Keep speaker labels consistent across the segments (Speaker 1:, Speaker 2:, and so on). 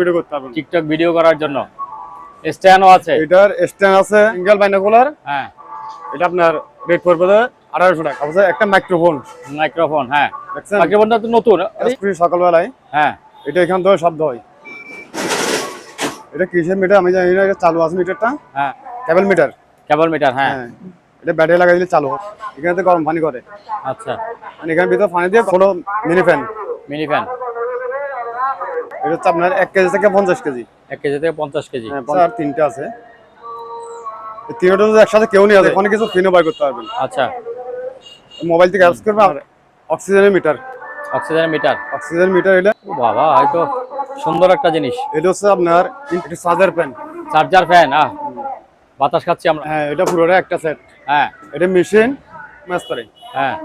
Speaker 1: Video করতে পারবেন।
Speaker 2: TikTok video করার জন্য স্ট্যান্ডও আছে।
Speaker 1: এটার স্ট্যান্ড আছে, সিঙ্গেল বাইনোকুলার।
Speaker 2: হ্যাঁ,
Speaker 1: এটা আপনার রেট পড়বে 1800 টাকা। আছে একটা মাইক্রোফোন।
Speaker 2: মাইক্রোফোন, হ্যাঁ
Speaker 1: দেখছেন
Speaker 2: মাইক্রোফোনটা তো নতুন।
Speaker 1: সকালবেলায়
Speaker 2: হ্যাঁ,
Speaker 1: এটা এখান থেকে শব্দ হয়। এটা কিসের মিটার আমি জানি না, এটা চালু আছে মিটারটা।
Speaker 2: হ্যাঁ,
Speaker 1: কেবল মিটার।
Speaker 2: কেবল মিটার। হ্যাঁ,
Speaker 1: এটা ব্যাটারি লাগাই দিলে চালু হয়। এখানে তো গরম পানি করে।
Speaker 2: আচ্ছা,
Speaker 1: মানে এখানে ভিতরে পানি দিয়ে কোনো মিনি ফ্যান।
Speaker 2: Mini fan.
Speaker 1: এটা হচ্ছে আপনার 1 কেজি থেকে 50 কেজি।
Speaker 2: 1 কেজি থেকে 50 কেজি।
Speaker 1: আর তিনটা আছে। এই তিনটা যদি একসাথে কেউ নিয়ে আসে অনেক কিছু কিনে বাই করতে পারবেন।
Speaker 2: আচ্ছা,
Speaker 1: মোবাইল থেকে অ্যাপস করবে। আর অক্সিজেনের meter.
Speaker 2: Oxygen meter.
Speaker 1: Oxygen meter এটা।
Speaker 2: ও বাবা, হয়তো সুন্দর একটা জিনিস।
Speaker 1: এটা হচ্ছে আপনার একটা চার্জার ফ্যান।
Speaker 2: Charger fan. বাতাস খাচ্ছি আমরা।
Speaker 1: হ্যাঁ, এটা পুরোটা একটা সেট।
Speaker 2: হ্যাঁ,
Speaker 1: এটা মেশিন ম্যাচ করে।
Speaker 2: হ্যাঁ,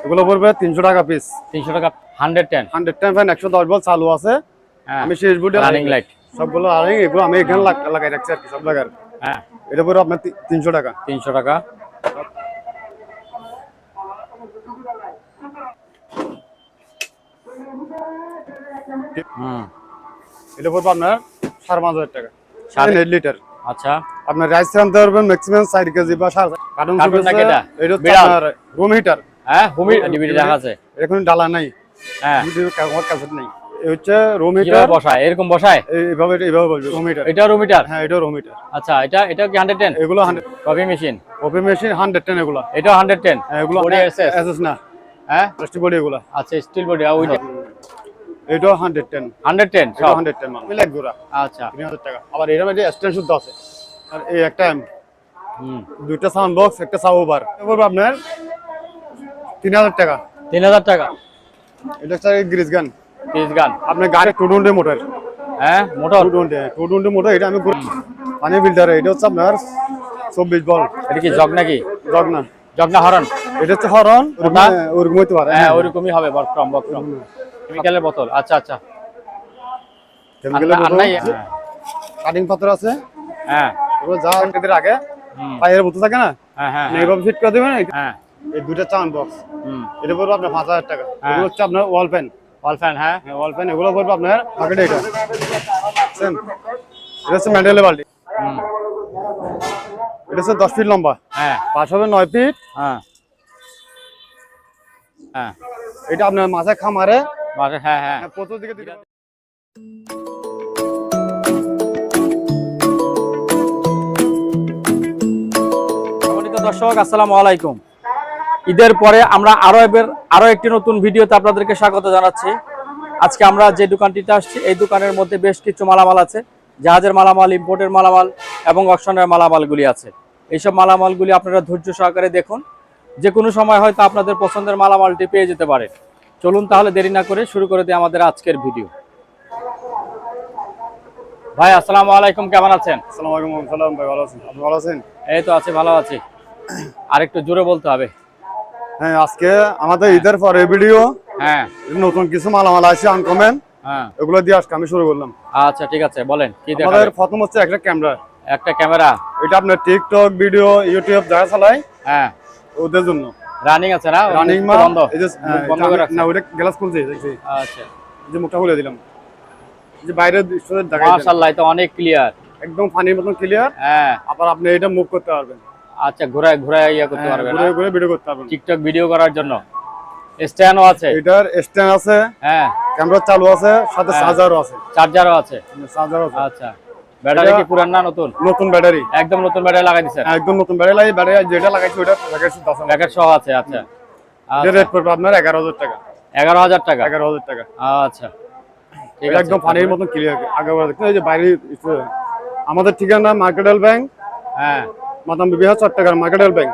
Speaker 1: এগুলো পড়বে 300 টাকা পিস।
Speaker 2: 300 টাকা। 110
Speaker 1: ফ্যান 110 ভোল্ট চালু আছে। আমি শেষ বুটে
Speaker 2: রানিং লাইট
Speaker 1: সবগুলো রানিং। এগুলো আমি এখানে লাগাই রাখছি আর কি, সব লাগার।
Speaker 2: হ্যাঁ,
Speaker 1: এটা পড়বে আপনার 300 টাকা।
Speaker 2: 300 টাকা।
Speaker 1: এটা পড়বে আপনার 5,500 টাকা। 8 লিটার।
Speaker 2: আচ্ছা,
Speaker 1: আপনার রাইস আনতে পারবেন ম্যাক্সিমাম 4 কেজি বা 7 কার্টন। এটা হচ্ছে আপনার রুম হিটার।
Speaker 2: হ্যাঁ, হোমি ডিভিডি দেখা আছে।
Speaker 1: এখন ডালা নাই।
Speaker 2: হ্যাঁ,
Speaker 1: আমার কাছে নাই। এই হচ্ছে রুম হিটার।
Speaker 2: বসায় এরকম বসায়
Speaker 1: এইভাবে বলবে রুম হিটার।
Speaker 2: এটা রুম হিটার।
Speaker 1: হ্যাঁ, এটা রুম হিটার।
Speaker 2: আচ্ছা, এটা কি 110?
Speaker 1: এগুলো 100।
Speaker 2: Coffee machine.
Speaker 1: কফি মেশিন 110 এগুলো।
Speaker 2: এটা 110।
Speaker 1: হ্যাঁ, এগুলো
Speaker 2: বডি
Speaker 1: এসএস না।
Speaker 2: হ্যাঁ,
Speaker 1: প্লাস্টিক বডি এগুলো।
Speaker 2: আচ্ছা, স্টিল বডি। ওইটা
Speaker 1: এটা 110।
Speaker 2: 110
Speaker 1: সব 110 মাল মিলে গোরা।
Speaker 2: আচ্ছা,
Speaker 1: 3000 টাকা। আবার এর মধ্যে স্ট্যান্ড শুদ্ধ আছে। আর এই একটা দুইটা সাউন্ড বক্স, একটা সাউন্ড বার। এবার আপনার 3000 টাকা।
Speaker 2: 3000 টাকা।
Speaker 1: এটা হচ্ছে গ্রিজ গান।
Speaker 2: গ্রিজ গান।
Speaker 1: আপনার গাড়ি 220 মোটর।
Speaker 2: হ্যাঁ, মোটর
Speaker 1: 220 মোটর। এটা আমি পানি ফিল্টার। এটা হচ্ছে আপনার 24 ভোল্ট।
Speaker 2: এটা কি জগ নাকি?
Speaker 1: জগ না।
Speaker 2: জগ না, হরন।
Speaker 1: এটা হচ্ছে হরন। ওরকম হইতে পারে।
Speaker 2: হ্যাঁ, ওরকমই হবে। বক্রম কেমিক্যালের বোতল। আচ্ছা, আচ্ছা।
Speaker 1: কেমিক্যালের বোতল। কাটিং পাথর আছে।
Speaker 2: হ্যাঁ,
Speaker 1: ওগুলো যা কেদের আগে পায়ের বোতল থাকে না।
Speaker 2: হ্যাঁ, হ্যাঁ,
Speaker 1: এইভাবে ফিট করে দেবেন।
Speaker 2: হ্যাঁ।
Speaker 1: এই দুইটা সাউন্ড বক্স। এটা পড়বে আপনার 5000 টাকা। এগুলো হচ্ছে আপনার ওয়াল ফ্যান।
Speaker 2: ওয়াল ফ্যান। হ্যাঁ,
Speaker 1: ওয়াল ফ্যান এগুলো পড়বে আপনার পকেটে। এটা বুঝছেন? এটা হচ্ছে ম্যান্ডেলে বাল্টি। এটা হচ্ছে 10 ফিট লম্বা।
Speaker 2: হ্যাঁ,
Speaker 1: পাশ হবে 9 ফিট।
Speaker 2: হ্যাঁ, হ্যাঁ।
Speaker 1: এটা আপনার মাঝে খামারে।
Speaker 2: হ্যাঁ, হ্যাঁ।
Speaker 1: প্রথম দিকে দিকে
Speaker 2: দর্শক, আসসালামু আলাইকুম। ঈদের পরে আমরা আরো একটি নতুন ভিডিওতে আপনাদেরকে স্বাগত জানাচ্ছি। আজকে আমরা যে দোকানটিতে আসছি, এই দোকানের মধ্যে বেশ কিছু মালামাল আছে। জাহাজের মালামাল, ইম্পোর্টের মালামাল এবং অকশনের মালামালগুলি আছে। এইসব মালামালগুলি আপনারা ধৈর্য সহকারে দেখুন। যে কোনো সময় হয়তো আপনাদের পছন্দের মালামালটি পেয়ে যেতে পারে। চলুন তাহলে দেরি না করে শুরু করে দিই আমাদের আজকের ভিডিও। ভাই, আসসালামু আলাইকুম, কেমন আছেন?
Speaker 1: আসসালামু আলাইকুম। সালাম ভাই, ভালো আছেন? আপনি ভালো আছেন?
Speaker 2: এই তো আছি, ভালো আছি। আর একটু জোরে বলতে হবে।
Speaker 1: হ্যাঁ, আজকে আমাদের ঈদের পরে ভিডিও।
Speaker 2: হ্যাঁ,
Speaker 1: নতুন কিছু মালামাল আছে আনকমন।
Speaker 2: হ্যাঁ,
Speaker 1: এগুলো দিয়ে আজকে আমি শুরু করলাম।
Speaker 2: আচ্ছা, ঠিক আছে, বলেন কি
Speaker 1: আমাদের
Speaker 2: দেখাবেন?
Speaker 1: প্রথম হচ্ছে একটা ক্যামেরা।
Speaker 2: একটা ক্যামেরা।
Speaker 1: এটা আপনার টিকটক ভিডিও, ইউটিউব যারা চালায়
Speaker 2: হ্যাঁ,
Speaker 1: ওদের জন্য।
Speaker 2: রানিং আছে না?
Speaker 1: রানিং
Speaker 2: বন্ধ।
Speaker 1: এই যে
Speaker 2: বন্ধ করে রাখছেন?
Speaker 1: না, ওটা গ্লাস খুলছে দেখছি।
Speaker 2: আচ্ছা,
Speaker 1: এই যে মুখটা খুলে দিলাম। এই যে বাইরের দৃশ্য দেখাই
Speaker 2: মাশাআল্লাহ, এটা অনেক ক্লিয়ার।
Speaker 1: একদম পানির মতন ক্লিয়ার।
Speaker 2: হ্যাঁ,
Speaker 1: আবার আপনি এটা মুভ করতে পারবেন।
Speaker 2: আচ্ছা, ঘোরায় ঘোরায় ইয়া করতে পারবেন,
Speaker 1: ঘুরে ঘুরে ভিডিও করতে পারবেন।
Speaker 2: টিকটক ভিডিও করার জন্য। স্ট্যান্ডও আছে।
Speaker 1: এটার স্ট্যান্ড আছে।
Speaker 2: হ্যাঁ,
Speaker 1: ক্যামেরা চালু আছে, সাথে চার্জারও আছে।
Speaker 2: চার্জারও আছে।
Speaker 1: চার্জার আছে।
Speaker 2: আচ্ছা, ব্যাটারি কি পুরান না নতুন?
Speaker 1: নতুন ব্যাটারি।
Speaker 2: একদম নতুন ব্যাটারি লাগাই দিয়েছেন?
Speaker 1: একদম নতুন ব্যাটারি। ব্যাটারি যেটা লাগাইছি ওটা প্যাকেট শুদ্ধ আছে।
Speaker 2: প্যাকেট সহ আছে। আচ্ছা,
Speaker 1: এটা রেট পড়বে আপনার 11,000 টাকা।
Speaker 2: 11,000 টাকা।
Speaker 1: 11,000 টাকা।
Speaker 2: আচ্ছা, ঠিক আছে।
Speaker 1: একদম পানির মতন ক্লিয়ার। আগে দেখতে এই যে বাইরে আমাদের ঠিকানা মার্কেটাল ব্যাংক।
Speaker 2: হ্যাঁ,
Speaker 1: মাতাম বিহার চট্টগ্রাম মার্কেটাল ব্যাংক।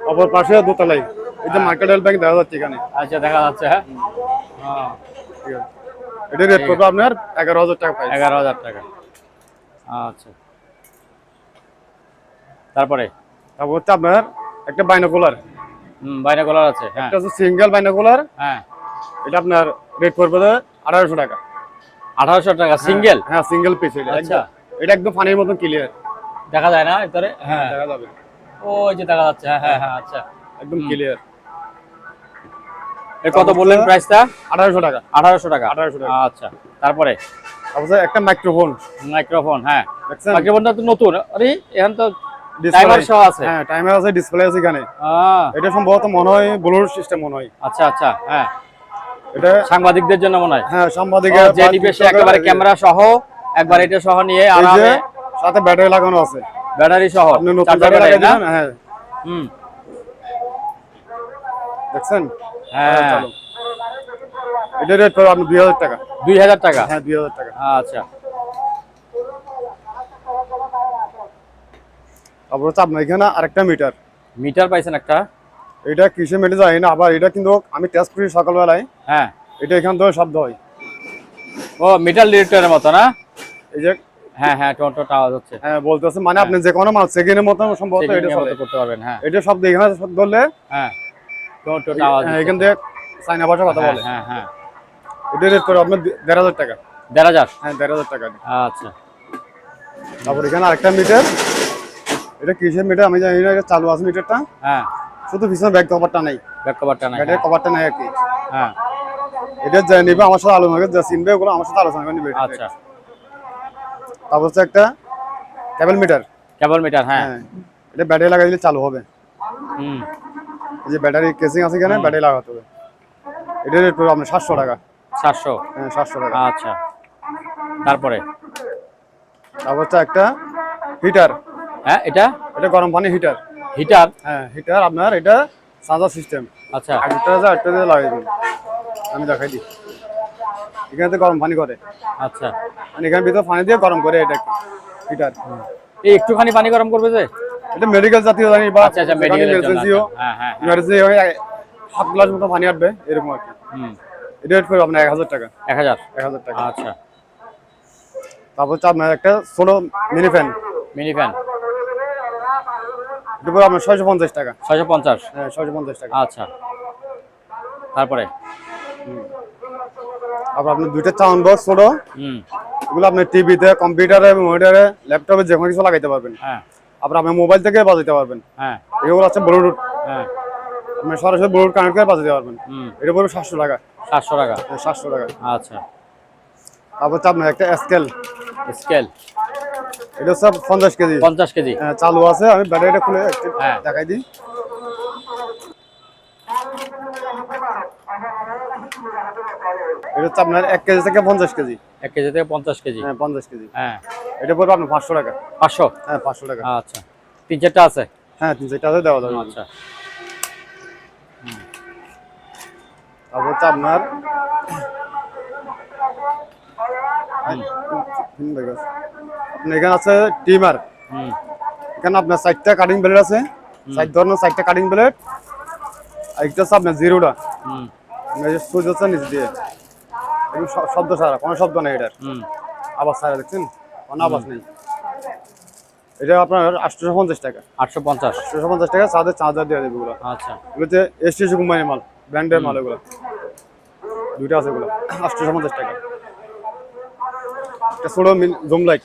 Speaker 1: অপর পাশে দোতলায় এই যে মার্কেটাল ব্যাংক দেখা যাচ্ছে এখানে।
Speaker 2: আচ্ছা, দেখা যাচ্ছে। হ্যাঁ,
Speaker 1: ঠিক আছে। এটা রেট পড়বে আপনার 11,000 টাকা।
Speaker 2: 11,000 টাকা। আচ্ছা, তারপর
Speaker 1: হচ্ছে আপনার একটা বাইনোকুলার।
Speaker 2: বাইনোকুলার আছে। হ্যাঁ,
Speaker 1: এটা হচ্ছে সিঙ্গেল বাইনোকুলার।
Speaker 2: হ্যাঁ,
Speaker 1: এটা আপনার রেট পড়বে 1800 টাকা।
Speaker 2: 1800 টাকা সিঙ্গেল?
Speaker 1: হ্যাঁ, সিঙ্গেল পিস।
Speaker 2: আচ্ছা,
Speaker 1: এটা একদম পানির মতন ক্লিয়ার
Speaker 2: দেখা যায় না ভিতরে? হ্যাঁ,
Speaker 1: দেখা যাবে।
Speaker 2: ওই যে দেখা যাচ্ছে। হ্যাঁ, হ্যাঁ, হ্যাঁ। আচ্ছা,
Speaker 1: একদম ক্লিয়ার।
Speaker 2: এর কত বললেন প্রাইসটা?
Speaker 1: 1800 টাকা।
Speaker 2: 1800 টাকা।
Speaker 1: 1800 টাকা।
Speaker 2: আচ্ছা, তারপরে
Speaker 1: তারপর একটা মাইক্রোফোন।
Speaker 2: মাইক্রোফোন, হ্যাঁ
Speaker 1: দেখছেন?
Speaker 2: মাইক্রোফোনটা তো নতুন। আরে এখন তো
Speaker 1: Display-
Speaker 2: টাইমার সহ আছে।
Speaker 1: হ্যাঁ টাইমার আছে, ডিসপ্লে আছে এখানে।
Speaker 2: আহ,
Speaker 1: এটা সম্ভবত মনে হয় ব্লুটুথ সিস্টেম মনে হয়
Speaker 2: আচ্ছা আচ্ছা, হ্যাঁ
Speaker 1: এটা।
Speaker 2: সাংবাদিকদের জন্য মনে হয়।
Speaker 1: হ্যাঁ সাংবাদিক
Speaker 2: ও, যে নিবে সে একেবারে ক্যামেরা সহ একবার এটা সহ নিয়ে
Speaker 1: এই যে
Speaker 2: আরামে
Speaker 1: সাথে ব্যাটারি লাগানো আছে,
Speaker 2: ব্যাটারি সহ
Speaker 1: আপনি নতুন
Speaker 2: চার্জার
Speaker 1: ব্যাটারি
Speaker 2: ব্যাটারি
Speaker 1: লাগাই
Speaker 2: না?
Speaker 1: দিবেন। হ্যাঁ
Speaker 2: হুম,
Speaker 1: দেখছেন?
Speaker 2: হ্যাঁ
Speaker 1: চলো এটা রেট পড়বে আপনি 2000 টাকা।
Speaker 2: 2000 টাকা।
Speaker 1: হ্যাঁ 2000 টাকা।
Speaker 2: আচ্ছা,
Speaker 1: তারপর হচ্ছে আপনার এখানে আরেকটা মিটার।
Speaker 2: মিটার পাইছেন একটা?
Speaker 1: এটা কিসে মিটার যায় না, আবার এটা কিন্তু আমি টেস্ট করি সকালবেলায়,
Speaker 2: হ্যাঁ,
Speaker 1: এটা এখান থেকে শব্দ হয়।
Speaker 2: ও মিটার ডিটেক্টরের মতো না?
Speaker 1: এই যে
Speaker 2: হ্যাঁ হ্যাঁ, টোটো আওয়াজ হচ্ছে।
Speaker 1: হ্যাঁ বলতেছে মানে আপনি যে কোনো মাল সেকেন্ডের মতো সম্ভবত
Speaker 2: Checking
Speaker 1: এটা
Speaker 2: এর
Speaker 1: চলে,
Speaker 2: মতো করতে পারবেন, হ্যাঁ
Speaker 1: এটা শব্দ এখানে শব্দ ধরলে
Speaker 2: হ্যাঁ, টোটো আওয়াজ
Speaker 1: হ্যাঁ,
Speaker 2: হচ্ছে।
Speaker 1: এখান থেকে চাইনা ভাষা কথা
Speaker 2: হ্যাঁ
Speaker 1: বলে।
Speaker 2: হ্যাঁ হ্যাঁ,
Speaker 1: এটা রেট করে আপনার 1500 টাকা।
Speaker 2: 1500।
Speaker 1: হ্যাঁ 1500 টাকা।
Speaker 2: আচ্ছা,
Speaker 1: তারপর এখানে আরেকটা মিটার, এটা কিসের মিটার আমি জানি না, এটা চালু আছে মিটারটা,
Speaker 2: হ্যাঁ
Speaker 1: শুধু পিছনে ব্যাক কভারটা নাই,
Speaker 2: ব্যাক কভারটা নাই।
Speaker 1: ব্যাটারি কভারটা নাই আর কি।
Speaker 2: হ্যাঁ,
Speaker 1: এটা যা নিবে আমার সাথে আলোচনা করে, যা চিনবে ওগুলো আমার সাথে আলোচনা করে নিবে।
Speaker 2: আচ্ছা,
Speaker 1: তারপর হচ্ছে একটা কেবল মিটার।
Speaker 2: কেবল মিটার, হ্যাঁ।
Speaker 1: হ্যাঁ এটা ব্যাটারি লাগাই দিলে চালু হবে।
Speaker 2: হুম,
Speaker 1: এই যে ব্যাটারি কেসিং আছে এখানে, ব্যাটারি লাগাতে হবে। এটা রেট পড়বে আপনার 700 টাকা।
Speaker 2: 700।
Speaker 1: হ্যাঁ 700 টাকা।
Speaker 2: আচ্ছা, তারপরে
Speaker 1: তারপর হচ্ছে একটা হিটার,
Speaker 2: হ্যাঁ এটা
Speaker 1: এটা গরম পানি হিটার।
Speaker 2: হিটার।
Speaker 1: হ্যাঁ হিটার আপনার, এটা চার্জার সিস্টেম।
Speaker 2: আচ্ছা
Speaker 1: একটা দিয়ে লাগাই দিন, আমি দেখাই দিই। এখানে তো গরম পানি করে,
Speaker 2: আচ্ছা,
Speaker 1: মানে এখানে ভিতরে পানি দিয়ে গরম করে, এটা হিটার।
Speaker 2: এই একটুখানি পানি গরম করবে যে?
Speaker 1: এটা মেডিকেল জাতীয় জানি বা
Speaker 2: আচ্ছা আচ্ছা, মেডিকেলের জন্য।
Speaker 1: ইমার্জেন্সিও,
Speaker 2: হ্যাঁ হ্যাঁ হ্যাঁ।
Speaker 1: ইমার্জেন্সি হয় 7 গ্লাস মতো পানি আসবে এরকম আর কি।
Speaker 2: হুম,
Speaker 1: এটা রেট পড়বে আপনার 1000 টাকা।
Speaker 2: 1000।
Speaker 1: 1000 টাকা।
Speaker 2: আচ্ছা,
Speaker 1: তারপর হচ্ছে আপনার একটা ছোট মিনি ফ্যান,
Speaker 2: মিনি ফ্যান
Speaker 1: এটা পড়বে আপনার 650 টাকা।
Speaker 2: 650।
Speaker 1: হ্যাঁ 650 টাকা।
Speaker 2: আচ্ছা, তারপরে
Speaker 1: তারপর আপনার দুইটা সাউন্ড বক্স ছোট,
Speaker 2: হুম,
Speaker 1: এগুলো আপনি টিভিতে, কম্পিউটারে, মনিটরে, ল্যাপটপে যে কোনো কিছু লাগাইতে পারবেন।
Speaker 2: হ্যাঁ
Speaker 1: আবার আপনি মোবাইল থেকে বাজাতে পারবেন।
Speaker 2: হ্যাঁ
Speaker 1: এগুলো আছে ব্লুটুথ,
Speaker 2: হ্যাঁ,
Speaker 1: আপনি সরাসরি ব্লুটুথ কানেক্ট করে বাজাতে পারবেন।
Speaker 2: হুম,
Speaker 1: এটা পড়বে 700 টাকা।
Speaker 2: 700 টাকা।
Speaker 1: হ্যাঁ, 700 টাকা।
Speaker 2: আচ্ছা,
Speaker 1: তারপর হচ্ছে আপনার একটা স্কেল,
Speaker 2: স্কেল
Speaker 1: এটা হচ্ছে 50 কেজি।
Speaker 2: 50 কেজি।
Speaker 1: হ্যাঁ, চালু আছে, আমি ব্যাটারিটা খুলে একটু
Speaker 2: হ্যাঁ।
Speaker 1: দেখাই দিই। এটা হচ্ছে আপনার 1 কেজি থেকে 50 কেজি।
Speaker 2: 1 কেজি থেকে 50 কেজি।
Speaker 1: হ্যাঁ 50 কেজি।
Speaker 2: হ্যাঁ,
Speaker 1: এটা পড়বে আপনার 500 টাকা।
Speaker 2: 500।
Speaker 1: হ্যাঁ 500 টাকা।
Speaker 2: আচ্ছা, 3-4টা আছে।
Speaker 1: হ্যাঁ 3-4 দেওয়া যাবে।
Speaker 2: আচ্ছা,
Speaker 1: তারপর হচ্ছে আপনার আপনার এখানে আছে টিমার।
Speaker 2: হুম,
Speaker 1: এখানে আপনার 4টা কাটিং ব্লেড আছে, 4 ধরনের 4টা কাটিং ব্লেড। আর একটা হচ্ছে আপনার জিরোটা,
Speaker 2: হুম,
Speaker 1: সুইচ হচ্ছে নিচ দিয়ে, এগুলো শব্দ ছাড়া, কোনো শব্দ নেই এটার,
Speaker 2: হুম,
Speaker 1: আওয়াজ ছাড়া, দেখছেন কোনো আওয়াজ নেই। এটা আপনার 850 টাকা।
Speaker 2: 850।
Speaker 1: 850 টাকা সাথে চার্জার দিয়ে দেবে এগুলো।
Speaker 2: আচ্ছা,
Speaker 1: এগুলো হচ্ছে এসটিসি কোম্পানির মাল, ব্র্যান্ডের মাল এগুলো, দুইটা আছে এগুলো 850 টাকা। একটা ছোট জুম লাইট,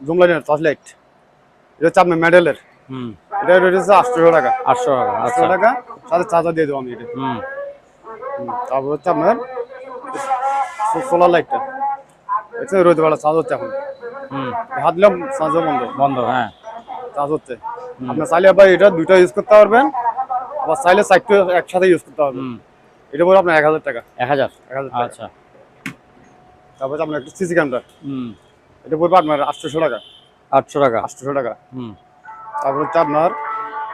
Speaker 1: জুম লাইট না, টর্চ লাইট, এটা হচ্ছে আপনার মেডেলের,
Speaker 2: হুম,
Speaker 1: এটা রেট হচ্ছে 800 টাকা।
Speaker 2: 800 টাকা।
Speaker 1: 800
Speaker 2: আচ্ছা,
Speaker 1: টাকা সাথে চার্জার দিয়ে দেবো আমি এটা।
Speaker 2: হুম,
Speaker 1: তারপর হচ্ছে আপনার সোলার লাইটটা, হচ্ছে রোদে বেলা চার্জ হচ্ছে এখন,
Speaker 2: হুম,
Speaker 1: হাত দিলাম চার্জ বন্ধ,
Speaker 2: বন্ধ, হ্যাঁ,
Speaker 1: চার্জ হচ্ছে। আপনার চাইলে আবার এটা দুইটা ইউজ করতে পারবেন, আবার চাইলে চারটে একসাথে ইউজ করতে পারবেন।
Speaker 2: হুম,
Speaker 1: এটা পড়বে আপনার 1000 টাকা।
Speaker 2: 1000।
Speaker 1: 1000 টাকা।
Speaker 2: আচ্ছা,
Speaker 1: তারপর হচ্ছে আপনার একটা সিসি ক্যামেরা,
Speaker 2: হুম,
Speaker 1: এটা পড়বে আপনার 800 টাকা।
Speaker 2: 800 টাকা।
Speaker 1: 800 টাকা।
Speaker 2: হুম,
Speaker 1: তারপর হচ্ছে আপনার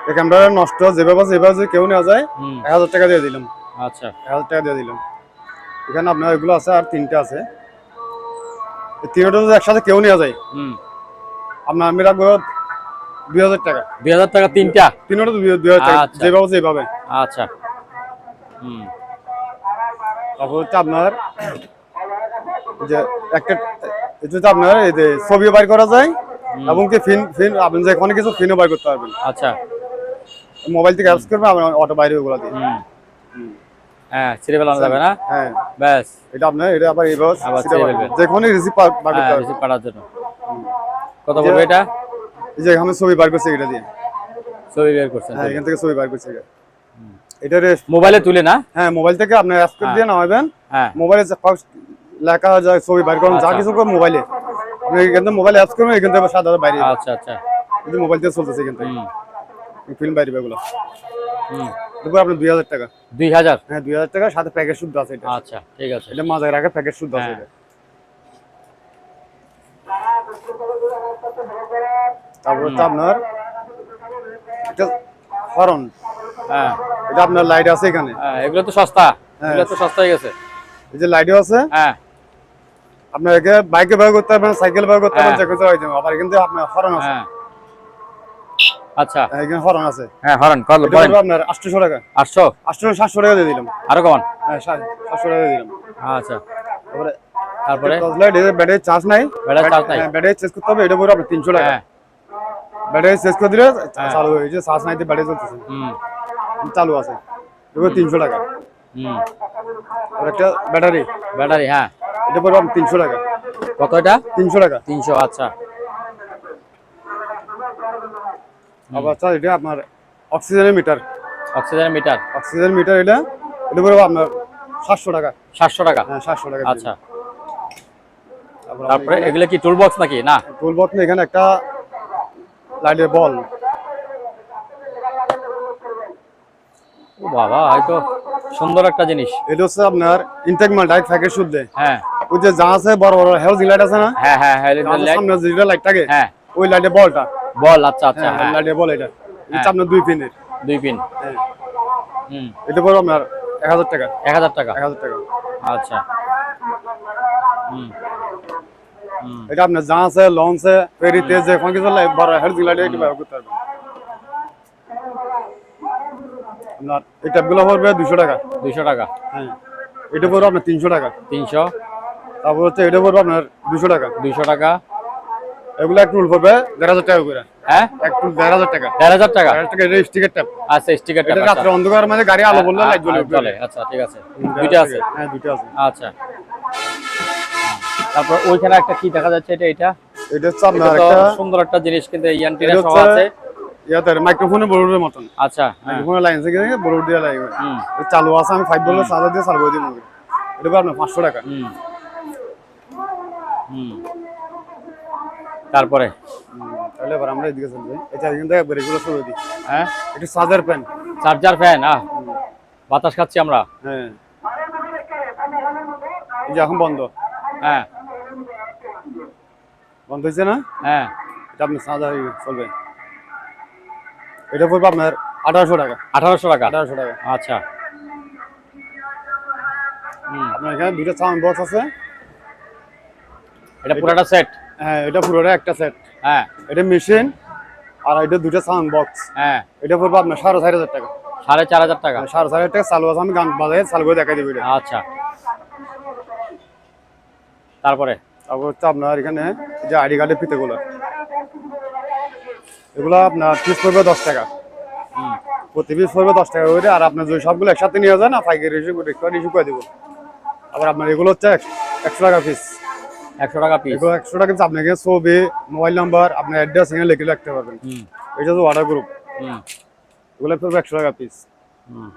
Speaker 1: এই ক্যামেরাটা নষ্ট যেভাবে আছে এভাবে যদি কেউ নেওয়া যায়,
Speaker 2: হুম,
Speaker 1: 1000 টাকা দিয়ে দিলাম।
Speaker 2: আচ্ছা,
Speaker 1: 1000 টাকা দিয়ে দিলাম। এখানে আপনার এগুলো আছে, আর 3টা আছে, এই 3টা যদি একসাথে কেউ নেওয়া যায়,
Speaker 2: হুম,
Speaker 1: আপনার আমি রাখবো 2000 টাকা।
Speaker 2: 2000 টাকা 3টা।
Speaker 1: 3টা তো 2000 টাকা,
Speaker 2: আচ্ছা।
Speaker 1: যেভাবে যেভাবে।
Speaker 2: আচ্ছা, হুম,
Speaker 1: তারপর হচ্ছে আপনার যে একটা, এটা হচ্ছে আপনার এই যে ছবি বাইর করা যায়, এবং কি ফিন আপনি যে কোনো কিছু ফিনও বাইর করতে পারবেন,
Speaker 2: আচ্ছা,
Speaker 1: মোবাইল থেকে অ্যাপস করবে, আপনার অটো বাইরে ওগুলো দিয়ে।
Speaker 2: হুম, হ্যাঁ, ছিঁড়ে ফেলানো যাবে না?
Speaker 1: হ্যাঁ
Speaker 2: ব্যাস,
Speaker 1: এটা আপনার, এটা আবার এইভাবে
Speaker 2: আবার
Speaker 1: সেটা
Speaker 2: ছেড়ে
Speaker 1: বাইর-
Speaker 2: ফেলবেন।
Speaker 1: যে কোনো রিসিভ বাইর করতে
Speaker 2: হ্যাঁ,
Speaker 1: পারবেন।
Speaker 2: রিসিভ করার জন্য। কত পড়বে এটা?
Speaker 1: এই যে আমি ছবি বাইর করছি এটা দিয়ে,
Speaker 2: ছবি বের করছেন?
Speaker 1: হ্যাঁ এখান থেকে ছবি বাইর করছি এটা। এটা রে-
Speaker 2: মোবাইলে তুলে না?
Speaker 1: হ্যাঁ মোবাইল থেকে আপনি অ্যাপস করে
Speaker 2: হ্যাঁ।
Speaker 1: দিয়ে নামাবেন,
Speaker 2: হ্যাঁ,
Speaker 1: মোবাইলে লেখা যায়, ছবি বাইর করুন, যা
Speaker 2: আচ্ছা।
Speaker 1: কিছু করুন মোবাইলে। আপনি এখান থেকে মোবাইল অ্যাপস করুন, এখান থেকে সাদা বাইরে
Speaker 2: আচ্ছা আচ্ছা।
Speaker 1: কিন্তু মোবাইল দিয়ে চলতেছে এখান থেকে
Speaker 2: হুম
Speaker 1: ফিল্ম বাইরে এগুলো।
Speaker 2: হুম।
Speaker 1: এরপর আপনার 2000 টাকা।
Speaker 2: 2000।
Speaker 1: হ্যাঁ 2000 টাকা, সাথে প্যাকেজ শুদ্ধ আছে এটা।
Speaker 2: আচ্ছা ঠিক আছে।
Speaker 1: এটা মাঝে রাখা প্যাকেজ শুদ্ধ আছে
Speaker 2: হ্যাঁ।
Speaker 1: এটা। তারপর হচ্ছে আপনার এটা হরন,
Speaker 2: হ্যাঁ
Speaker 1: এটা আপনার লাইট আছে এখানে,
Speaker 2: হ্যাঁ, এগুলো তো সস্তা,
Speaker 1: হ্যাঁ।
Speaker 2: এগুলো তো সস্তা হয়ে গেছে।
Speaker 1: এই যে লাইটও আছে,
Speaker 2: হ্যাঁ
Speaker 1: আপনার একে বাইকে ব্যবহার করতে পারবেন, সাইকেল ব্যবহার করতে পারবেন,
Speaker 2: হ্যাঁ।
Speaker 1: যে কোনো জায়গায় যাবেন। আবার কিন্তু আপনার হরন আছে,
Speaker 2: হ্যাঁ আচ্ছা।
Speaker 1: এখানে হরন আছে।
Speaker 2: হ্যাঁ হরেন কত
Speaker 1: এটা
Speaker 2: বলেন?
Speaker 1: পড়বে আপনার 800 টাকা।
Speaker 2: 800।
Speaker 1: 700 টাকা দিয়ে দিলাম।
Speaker 2: আরো কমান।
Speaker 1: হ্যাঁ 700 টাকা দিয়ে দিলাম।
Speaker 2: আচ্ছা
Speaker 1: তারপরে
Speaker 2: তারপরে
Speaker 1: টর্চলাইট, এর ব্যাটারি চার্জ নাই,
Speaker 2: ব্যাটারি চার্জ নাই।
Speaker 1: হ্যাঁ, ব্যাটারি চেঞ্জ করতে হবে, এটা পড়বে আপনার 300 টাকা।
Speaker 2: হ্যাঁ
Speaker 1: ব্যাটারি চেঞ্জ করে দিলে
Speaker 2: হ্যাঁ।
Speaker 1: চালু হয়ে, যে চার্জ নাই দিয়ে ব্যাটারি চলতেছে,
Speaker 2: হুম
Speaker 1: চালু আছে, এটা 300 টাকা।
Speaker 2: হুম।
Speaker 1: আর একটা ব্যাটারি,
Speaker 2: ব্যাটারি হ্যাঁ,
Speaker 1: এটা পড়বে আপনার 300 টাকা।
Speaker 2: কত এটা?
Speaker 1: 300 টাকা।
Speaker 2: 300। আচ্ছা
Speaker 1: আবার আচ্ছা, এটা আপনার অক্সিজেনের meter,
Speaker 2: oxygen meter
Speaker 1: oxygen meter, এটা পড়বে আপনার 700 টাকা।
Speaker 2: 700 টাকা।
Speaker 1: হ্যাঁ 700 টাকা।
Speaker 2: আচ্ছা তারপরে এগুলো কি টুল বক্স নাকি? না
Speaker 1: টুল বক্স, এখানে একটা লাইটের বল।
Speaker 2: ও বাবা, এই তো সুন্দর একটা জিনিস।
Speaker 1: এটা হচ্ছে আপনার ইনটেক মাল, ডাইরেক্ট প্যাকেজ শুদ্ধ।
Speaker 2: হ্যাঁ
Speaker 1: ওই যে যা আছে বড় বড় হেলথ লাইট আছে না,
Speaker 2: হ্যাঁ হ্যাঁ হ্যাঁ,
Speaker 1: যা আছে
Speaker 2: লাইট।
Speaker 1: সামনে যেটা লাইট থাকে,
Speaker 2: হ্যাঁ
Speaker 1: ওই লাইটের বলটা।
Speaker 2: বল। আচ্ছা আচ্ছা
Speaker 1: হ্যাঁ
Speaker 2: হ্যাঁ,
Speaker 1: লাইটের বল, এটা
Speaker 2: হ্যাঁ।
Speaker 1: আপনার 2 পিনের।
Speaker 2: 2 পিন।
Speaker 1: হ্যাঁ,
Speaker 2: হুম।
Speaker 1: এটা পড়বে আপনার 1000 টাকা।
Speaker 2: 1000 টাকা।
Speaker 1: 1000 টাকা।
Speaker 2: আচ্ছা হুম হুম।
Speaker 1: এটা আপনার যা আছে লঞ্চে, ফেরিতে, যে কোনো কিছু বড় হেলথ লাইট এটা ব্যবহার করতে পারবেন। আপনার এই ট্যাপগুলো পড়বে 200 টাকা।
Speaker 2: 200 টাকা।
Speaker 1: হ্যাঁ, এটা পড়বে আপনার 300 টাকা।
Speaker 2: 300।
Speaker 1: তারপর হচ্ছে এটা পড়বে আপনার 200 টাকা।
Speaker 2: 200 টাকা।
Speaker 1: এগুলো এক রুল পড়বে 1500 টাকা করে।
Speaker 2: হ্যাঁ
Speaker 1: এক রুল 1500 টাকা।
Speaker 2: 1500 টাকা।
Speaker 1: 1500 টাকা, এটা স্টিকার ট্যাপ।
Speaker 2: আচ্ছা স্টিকার
Speaker 1: এটা
Speaker 2: টাকা।
Speaker 1: রাত্রে অন্ধকার মাঝে গাড়ি আলো বললে লাইট জ্বলে উঠবে।
Speaker 2: চলে। আচ্ছা ঠিক আছে, দুইটা আছে।
Speaker 1: হ্যাঁ দুটো আছে।
Speaker 2: আচ্ছা তারপর ওইখানে একটা কি দেখা যাচ্ছে? এটা
Speaker 1: এটা হচ্ছে
Speaker 2: এটা
Speaker 1: আপনার
Speaker 2: তো
Speaker 1: একটা
Speaker 2: সুন্দর একটা জিনিস, কিন্তু এই অ্যান্টিনা
Speaker 1: এটা
Speaker 2: সহ
Speaker 1: হচ্ছে
Speaker 2: আছে।
Speaker 1: ইয়াতে মাইক্রোফোনের ব্লুটুথের মতন।
Speaker 2: আচ্ছা হ্যাঁ।
Speaker 1: মাইক্রোফোনের লাইন থেকে ব্লুটুথ দিয়ে লাগবে।
Speaker 2: হুম
Speaker 1: চালু আছে, আমি 5 বললে চার্জার দিয়ে চালু করে দিব। এটা পড়বে আপনার 500 টাকা।
Speaker 2: হুম হুম। তারপরে
Speaker 1: তাহলে এবার আমরা এদিকে চলবে। এটা কিন্তু একবার এগুলো শুরু দিই।
Speaker 2: হ্যাঁ
Speaker 1: এটা চার্জার প্যান।
Speaker 2: Charger fan. বাতাস খাচ্ছি আমরা।
Speaker 1: হ্যাঁ, এই যে এখন বন্ধ,
Speaker 2: হ্যাঁ
Speaker 1: বন্ধ হয়েছে না,
Speaker 2: হ্যাঁ।
Speaker 1: এটা আপনি চার্জার চলবে। এটা পড়বে আপনার 1800 টাকা।
Speaker 2: 1800 টাকা।
Speaker 1: 1800 টাকা।
Speaker 2: আচ্ছা হুম।
Speaker 1: আপনার এখানে দুটো সাউন্ড বক্স আছে।
Speaker 2: এটা পুরোটা সেট?
Speaker 1: হ্যাঁ, এটা পুরোটা একটা সেট।
Speaker 2: হ্যাঁ
Speaker 1: এটা মেশিন, আর এটা দুটো সাউন্ড বক্স।
Speaker 2: হ্যাঁ।
Speaker 1: এটা পড়বে আপনার 4500 টাকা।
Speaker 2: 4500 টাকা।
Speaker 1: 4500 টাকা চালু আছে, আমি গান বাজাই চালু করে দেখাই দেবো এটা।
Speaker 2: আচ্ছা তারপরে
Speaker 1: তারপর হচ্ছে আপনার এখানে যে আইডি কার্ডের ফিতেগুলো, এগুলো আপনার পিস পড়বে 10 টাকা।
Speaker 2: হুম
Speaker 1: প্রতি পিস পড়বে 10 টাকা করে। আর আপনার যদি সবগুলো একসাথে নিয়ে যান না, পাইকারি ইস্যু করে দেবো। আবার আপনার এগুলো হচ্ছে 100 টাকা পিস।
Speaker 2: 100 টাকা পিস।
Speaker 1: এগুলো 100 টাকা পিস। আপনাকে ছবি, মোবাইল নাম্বার, আপনার অ্যাড্রেস এখানে লিখে রাখতে পারবেন।
Speaker 2: হুম
Speaker 1: এটা হচ্ছে ওয়াটার গ্রুপ,
Speaker 2: হুম
Speaker 1: এগুলো পড়বে 100 টাকা পিস।
Speaker 2: হুম।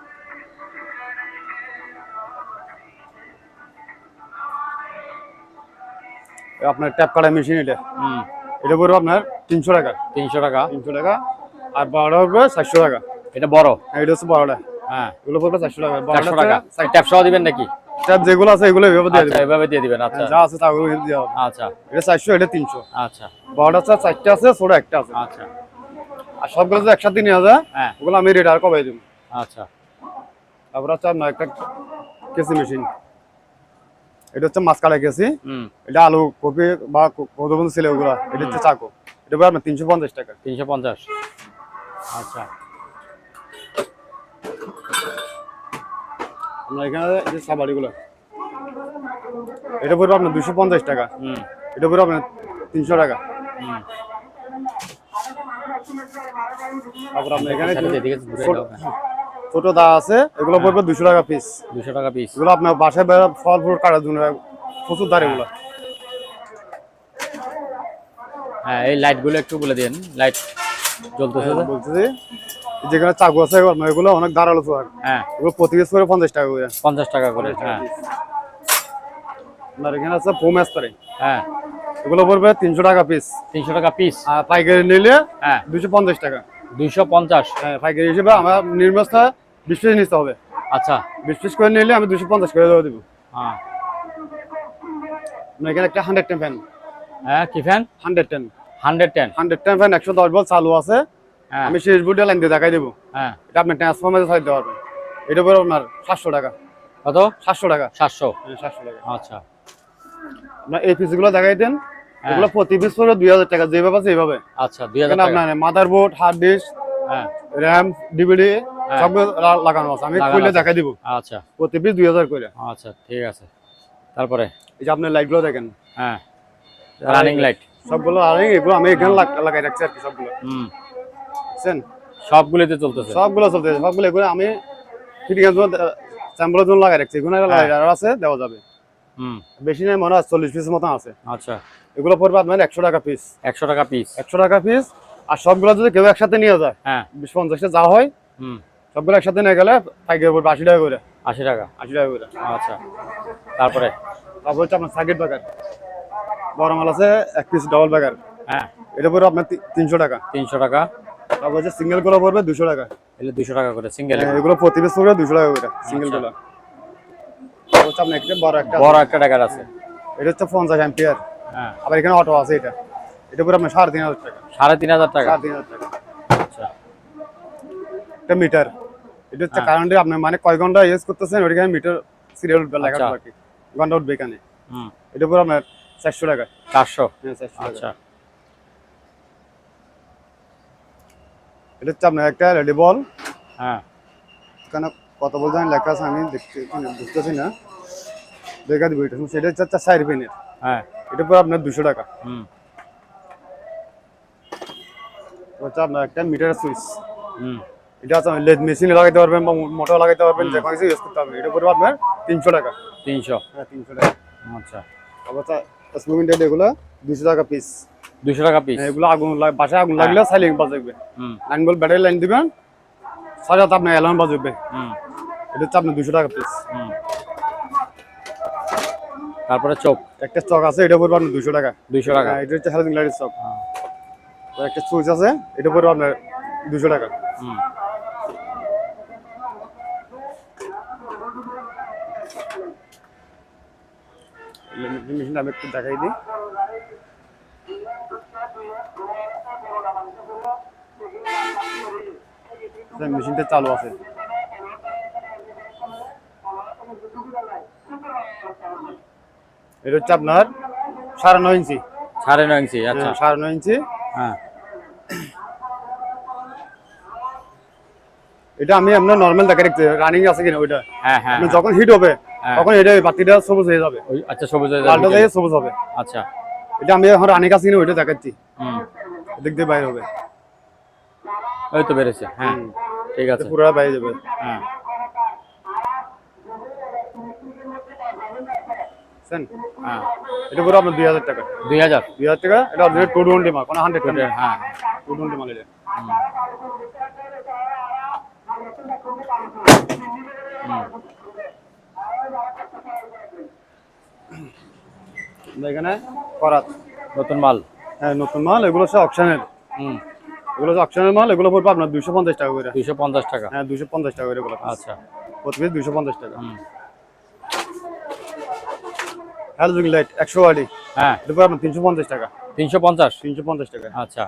Speaker 1: আপনার ট্যাপ কাটা মেশিন,
Speaker 2: হুম
Speaker 1: এটা পড়বে আপনার 300 টাকা।
Speaker 2: 300 টাকা।
Speaker 1: 300 টাকা। আর বড়টা পড়বে 400 টাকা।
Speaker 2: এটা বড়।
Speaker 1: হ্যাঁ, এটা হচ্ছে বড়টা।
Speaker 2: হ্যাঁ
Speaker 1: এগুলো পড়বে 400 টাকা।
Speaker 2: 400 টাকা। ট্যাপ সহ দিবেন নাকি?
Speaker 1: ট্যাপ যেগুলো আছে এগুলো এভাবে দিয়ে
Speaker 2: আচ্ছা
Speaker 1: দেবেন।
Speaker 2: এভাবে দিয়ে দিবেন। আচ্ছা
Speaker 1: যা আছে তা ওগুলো দিয়ে হবে।
Speaker 2: আচ্ছা
Speaker 1: এটা 400, এটা 300।
Speaker 2: আচ্ছা
Speaker 1: বড়টা আছে 4টা আছে, ছোট একটা আছে।
Speaker 2: আচ্ছা
Speaker 1: আর সবগুলো যদি একসাথে নিয়ে যায়,
Speaker 2: হ্যাঁ
Speaker 1: ওগুলো আমি রেট আর কমাই দেবো।
Speaker 2: আচ্ছা
Speaker 1: তারপর হচ্ছে আপনার একটা কেসি মেশিন, এটা হচ্ছে মাছ কাটা কেসি।
Speaker 2: হুম।
Speaker 1: এটা আলু, কপি বা কত বন্ধু ছিল ওগুলা। এটা হচ্ছে চাকু, এটা পড়বে আপনার 350 টাকা।
Speaker 2: 350। আচ্ছা
Speaker 1: আপনার এখানে এই যে সাবাড়িগুলো, এটা পড়বে আপনার 250 টাকা।
Speaker 2: হুম
Speaker 1: এটা পড়বে আপনার 300 টাকা।
Speaker 2: হুম।
Speaker 1: তারপর আপনার এখানে
Speaker 2: এখানে এদিকে ঘুরে
Speaker 1: ছোট-
Speaker 2: দাও। হ্যাঁ।
Speaker 1: ছোট দা আছে, এগুলো পড়বে 200 টাকা পিস।
Speaker 2: 200 টাকা পিস।
Speaker 1: এগুলো আপনার বাসায় ফল ফুল কাটার জন্য প্রচুর দাঁড় এগুলো।
Speaker 2: হ্যাঁ এই লাইটগুলো একটু বলে দিন, লাইট জ্বলতেছে যে?
Speaker 1: বলতেছি যেখানে চাকু আছে আপনার এগুলো অনেক ধারালো চোয়ার।
Speaker 2: হ্যাঁ
Speaker 1: এগুলো প্রতি পিস করে 50 টাকা করে।
Speaker 2: 50 টাকা করে। হ্যাঁ
Speaker 1: আপনার এখানে আছে ফোম স্প্রে,
Speaker 2: হ্যাঁ
Speaker 1: এগুলো পড়বে 300 টাকা পিস।
Speaker 2: 300 টাকা পিস।
Speaker 1: আর পাইকারি নিলে
Speaker 2: হ্যাঁ
Speaker 1: 250 টাকা।
Speaker 2: 250।
Speaker 1: হ্যাঁ পাইকারি হিসেবে আমার নির্মাতা 20 পিস নিতে হবে।
Speaker 2: আচ্ছা
Speaker 1: 20 পিস করে নিলে আমি 250 করে দেবো দিব।
Speaker 2: হ্যাঁ
Speaker 1: আপনার এখানে একটা 110 ফ্যান,
Speaker 2: হ্যাঁ কি ফ্যান?
Speaker 1: 110
Speaker 2: 110
Speaker 1: ফ্যান 110 ভোল্ট চালু আছে।
Speaker 2: হ্যাঁ
Speaker 1: আমি শেষ বোর্ডে লাইন দিয়ে দেখাই দেবো।
Speaker 2: হ্যাঁ
Speaker 1: এটা আপনি ট্রান্সফরমারে চালাই দিতে পারবেন। এটা পড়বে আপনার 700 টাকা।
Speaker 2: কত?
Speaker 1: 700 টাকা।
Speaker 2: 700।
Speaker 1: 700 টাকা।
Speaker 2: আচ্ছা
Speaker 1: আপনার এই পিসগুলো দেখাই দেন,
Speaker 2: হ্যাঁ।
Speaker 1: এগুলো প্রতি পিস পড়বে 2000 টাকা, যেভাবে আছে এইভাবে।
Speaker 2: আচ্ছা 2000
Speaker 1: এখানে
Speaker 2: টাকা।
Speaker 1: আপনার মাদারবোর্ড, হার্ড ডিস্ক,
Speaker 2: হ্যাঁ
Speaker 1: র্যাম, ডিভিডি
Speaker 2: হ্যাঁ।
Speaker 1: সবগুলো লাগানো আছে। আমি
Speaker 2: লাগানো
Speaker 1: খুলে
Speaker 2: আছে।
Speaker 1: দেখাই দিব।
Speaker 2: আচ্ছা
Speaker 1: প্রতি পিস 2000 করে।
Speaker 2: আচ্ছা ঠিক আছে। তারপরে
Speaker 1: এই যে আপনার লাইটগুলো দেখেন,
Speaker 2: হ্যাঁ রানিং লাইট
Speaker 1: সবগুলো রানিং, এগুলো আমি এখানে লাগাই রাখছি আর কি সবগুলো।
Speaker 2: হুম
Speaker 1: বুঝছেন?
Speaker 2: সবগুলোতে চলতেছে।
Speaker 1: সবগুলো চলতেছে, সবগুলো এগুলো আমি ফিটিং এর জন্য স্যাম্পলের জন্য লাগাই রাখছি। এগুলো লাইট আছে, দেওয়া যাবে।
Speaker 2: হুম
Speaker 1: বেশি নাই, মনে হয় 40 পিস মতো আছে।
Speaker 2: আচ্ছা
Speaker 1: এগুলো পড়বে আপনার 100 টাকা পিস।
Speaker 2: 100 টাকা পিস।
Speaker 1: 100 টাকা পিস। আর সবগুলো যদি কেউ একসাথে নিয়ে যায়,
Speaker 2: হ্যাঁ
Speaker 1: 20-50 যা হয়,
Speaker 2: হুম
Speaker 1: সবগুলো একসাথে নিয়ে গেলে পাইকারি পড়বে 80 টাকা করে।
Speaker 2: 80 টাকা।
Speaker 1: 80 টাকা করে।
Speaker 2: আচ্ছা তারপরে
Speaker 1: তারপর হচ্ছে আপনার সার্কিট ব্রেকার, বড় মাল আছে 1 পিস ডাবল ব্রেকার,
Speaker 2: হ্যাঁ
Speaker 1: এটা পড়বে আপনার 300 টাকা।
Speaker 2: 300 টাকা।
Speaker 1: তারপর হচ্ছে সিঙ্গেল গুলো পড়বে 200 টাকা।
Speaker 2: এগুলো 200 টাকা করে সিঙ্গেল।
Speaker 1: এগুলো প্রতি পিস পড়বে 200 টাকা করে সিঙ্গেল গুলো। তারপর হচ্ছে আপনার একটা
Speaker 2: বড় একটা টাকার আছে।
Speaker 1: এটা হচ্ছে 50 অ্যাম্পিয়ার।
Speaker 2: হ্যাঁ
Speaker 1: আবার এখানে অটো আছে, এটা পড়বে আপনার 3500 টাকা।
Speaker 2: 3500 টাকা।
Speaker 1: 3500 টাকা।
Speaker 2: আচ্ছা
Speaker 1: এটা মিটার, এটা হচ্ছে
Speaker 2: হ্যাঁ।
Speaker 1: কারেন্টে আপনি মানে কয় ঘন্টা ইউজ করতেছেন ওইখানে মিটার সিরিয়াল লেখা
Speaker 2: আচ্ছা।
Speaker 1: থাকবে আর কি, ঘন্টা উঠবে এখানে।
Speaker 2: হুম
Speaker 1: এটা পড়বে আপনার 400 টাকা।
Speaker 2: 400।
Speaker 1: হ্যাঁ 400 টাকা।
Speaker 2: আচ্ছা
Speaker 1: এটা হচ্ছে আপনার একটা রেডি বল,
Speaker 2: হ্যাঁ
Speaker 1: এখানে কত বলতে লেখা আছে আমি বুঝতেছি না, দেখা দিব। এটা সেটা হচ্ছে 4 পিনের,
Speaker 2: হ্যাঁ
Speaker 1: এটা পড়বে আপনার 200 টাকা।
Speaker 2: হুম
Speaker 1: হচ্ছে আপনার একটা মিটার সুইচ,
Speaker 2: হুম
Speaker 1: এটা আছে মেশিনে লাগাইতে পারবেন বা মোটর লাগাইতে পারবেন, যে কোনো কিছু ইউজ করতে পারবেন। এটা পড়বে আপনার 300 টাকা।
Speaker 2: 300।
Speaker 1: হ্যাঁ 300 টাকা।
Speaker 2: আচ্ছা
Speaker 1: অবস্থা স্মোকিং ডেট এগুলো 200 টাকা পিস।
Speaker 2: 200 টাকা পিস।
Speaker 1: এগুলো আগুন বাসায় আগুন লাগলে সাইলেন্ট বাজবে।
Speaker 2: হুম
Speaker 1: লাইন বল ব্যাটারি লাইন দিবেন, সাথে সাথে আপনার অ্যালার্ম বাজবে।
Speaker 2: হুম
Speaker 1: এটা হচ্ছে আপনার 200 টাকা পিস।
Speaker 2: হুম তারপরে চোখ
Speaker 1: একটা চক আছে, এটা পড়বে আপনার 200 টাকা।
Speaker 2: 200 টাকা।
Speaker 1: হ্যাঁ, এটা হচ্ছে হ্যালোজিন লাইটের চক। তো একটা সুইচ আছে, এটা পড়বে আপনার 200 টাকা।
Speaker 2: হুম
Speaker 1: মেশিনটা আমি একটু দেখাই দিই। মেশিনটা চালু আছে। এটা হচ্ছে আপনার 9.5 ইঞ্চি।
Speaker 2: 9.5 ইঞ্চি। আচ্ছা
Speaker 1: 9.5 ইঞ্চি।
Speaker 2: হ্যাঁ
Speaker 1: এটা আমি আপনার নরমাল দেখা রাখছি, রানিং আছে কিনা ওইটা।
Speaker 2: হ্যাঁ হ্যাঁ
Speaker 1: আপনি যখন হিট হবে
Speaker 2: হ্যাঁ।
Speaker 1: তখন এটা বাতিটা সবুজ হয়ে যাবে,
Speaker 2: ওই আচ্ছা সবুজ হয়ে
Speaker 1: লালটা
Speaker 2: যাবে।
Speaker 1: দিয়ে সবুজ হবে।
Speaker 2: আচ্ছা
Speaker 1: এটা আমি এখন রানিং আছে কিনা ওইটা দেখাচ্ছি,
Speaker 2: হুম
Speaker 1: এদিক দিয়ে বাইরে হবে।
Speaker 2: ওই তো বেড়েছে। হ্যাঁ ঠিক আছে।
Speaker 1: পুরো বাইরে যাবে।
Speaker 2: হ্যাঁ
Speaker 1: বুঝছেন?
Speaker 2: হ্যাঁ
Speaker 1: এটা পুরো আপনার 2000 টাকা।
Speaker 2: 2000।
Speaker 1: 2000 টাকা। এটা আপনার 220 মাল, কোনো 100
Speaker 2: হ্যাঁ
Speaker 1: 220 মাল এটা। এখানে করাত
Speaker 2: নতুন মাল।
Speaker 1: হ্যাঁ নতুন মাল, এগুলো হচ্ছে অকশনের।
Speaker 2: হুম
Speaker 1: এগুলো হচ্ছে অকশনের মাল, এগুলো পড়বে আপনার 250 টাকা করে।
Speaker 2: 250 টাকা।
Speaker 1: হ্যাঁ 250 টাকা করে এগুলো।
Speaker 2: আচ্ছা
Speaker 1: প্রতি পিস 250 টাকা।
Speaker 2: হুম
Speaker 1: হ্যালোজিন লাইট 100 ওয়াটি,
Speaker 2: হ্যাঁ
Speaker 1: এটা পড়বে আপনার 350 টাকা।
Speaker 2: 350।
Speaker 1: 350 টাকা।
Speaker 2: আচ্ছা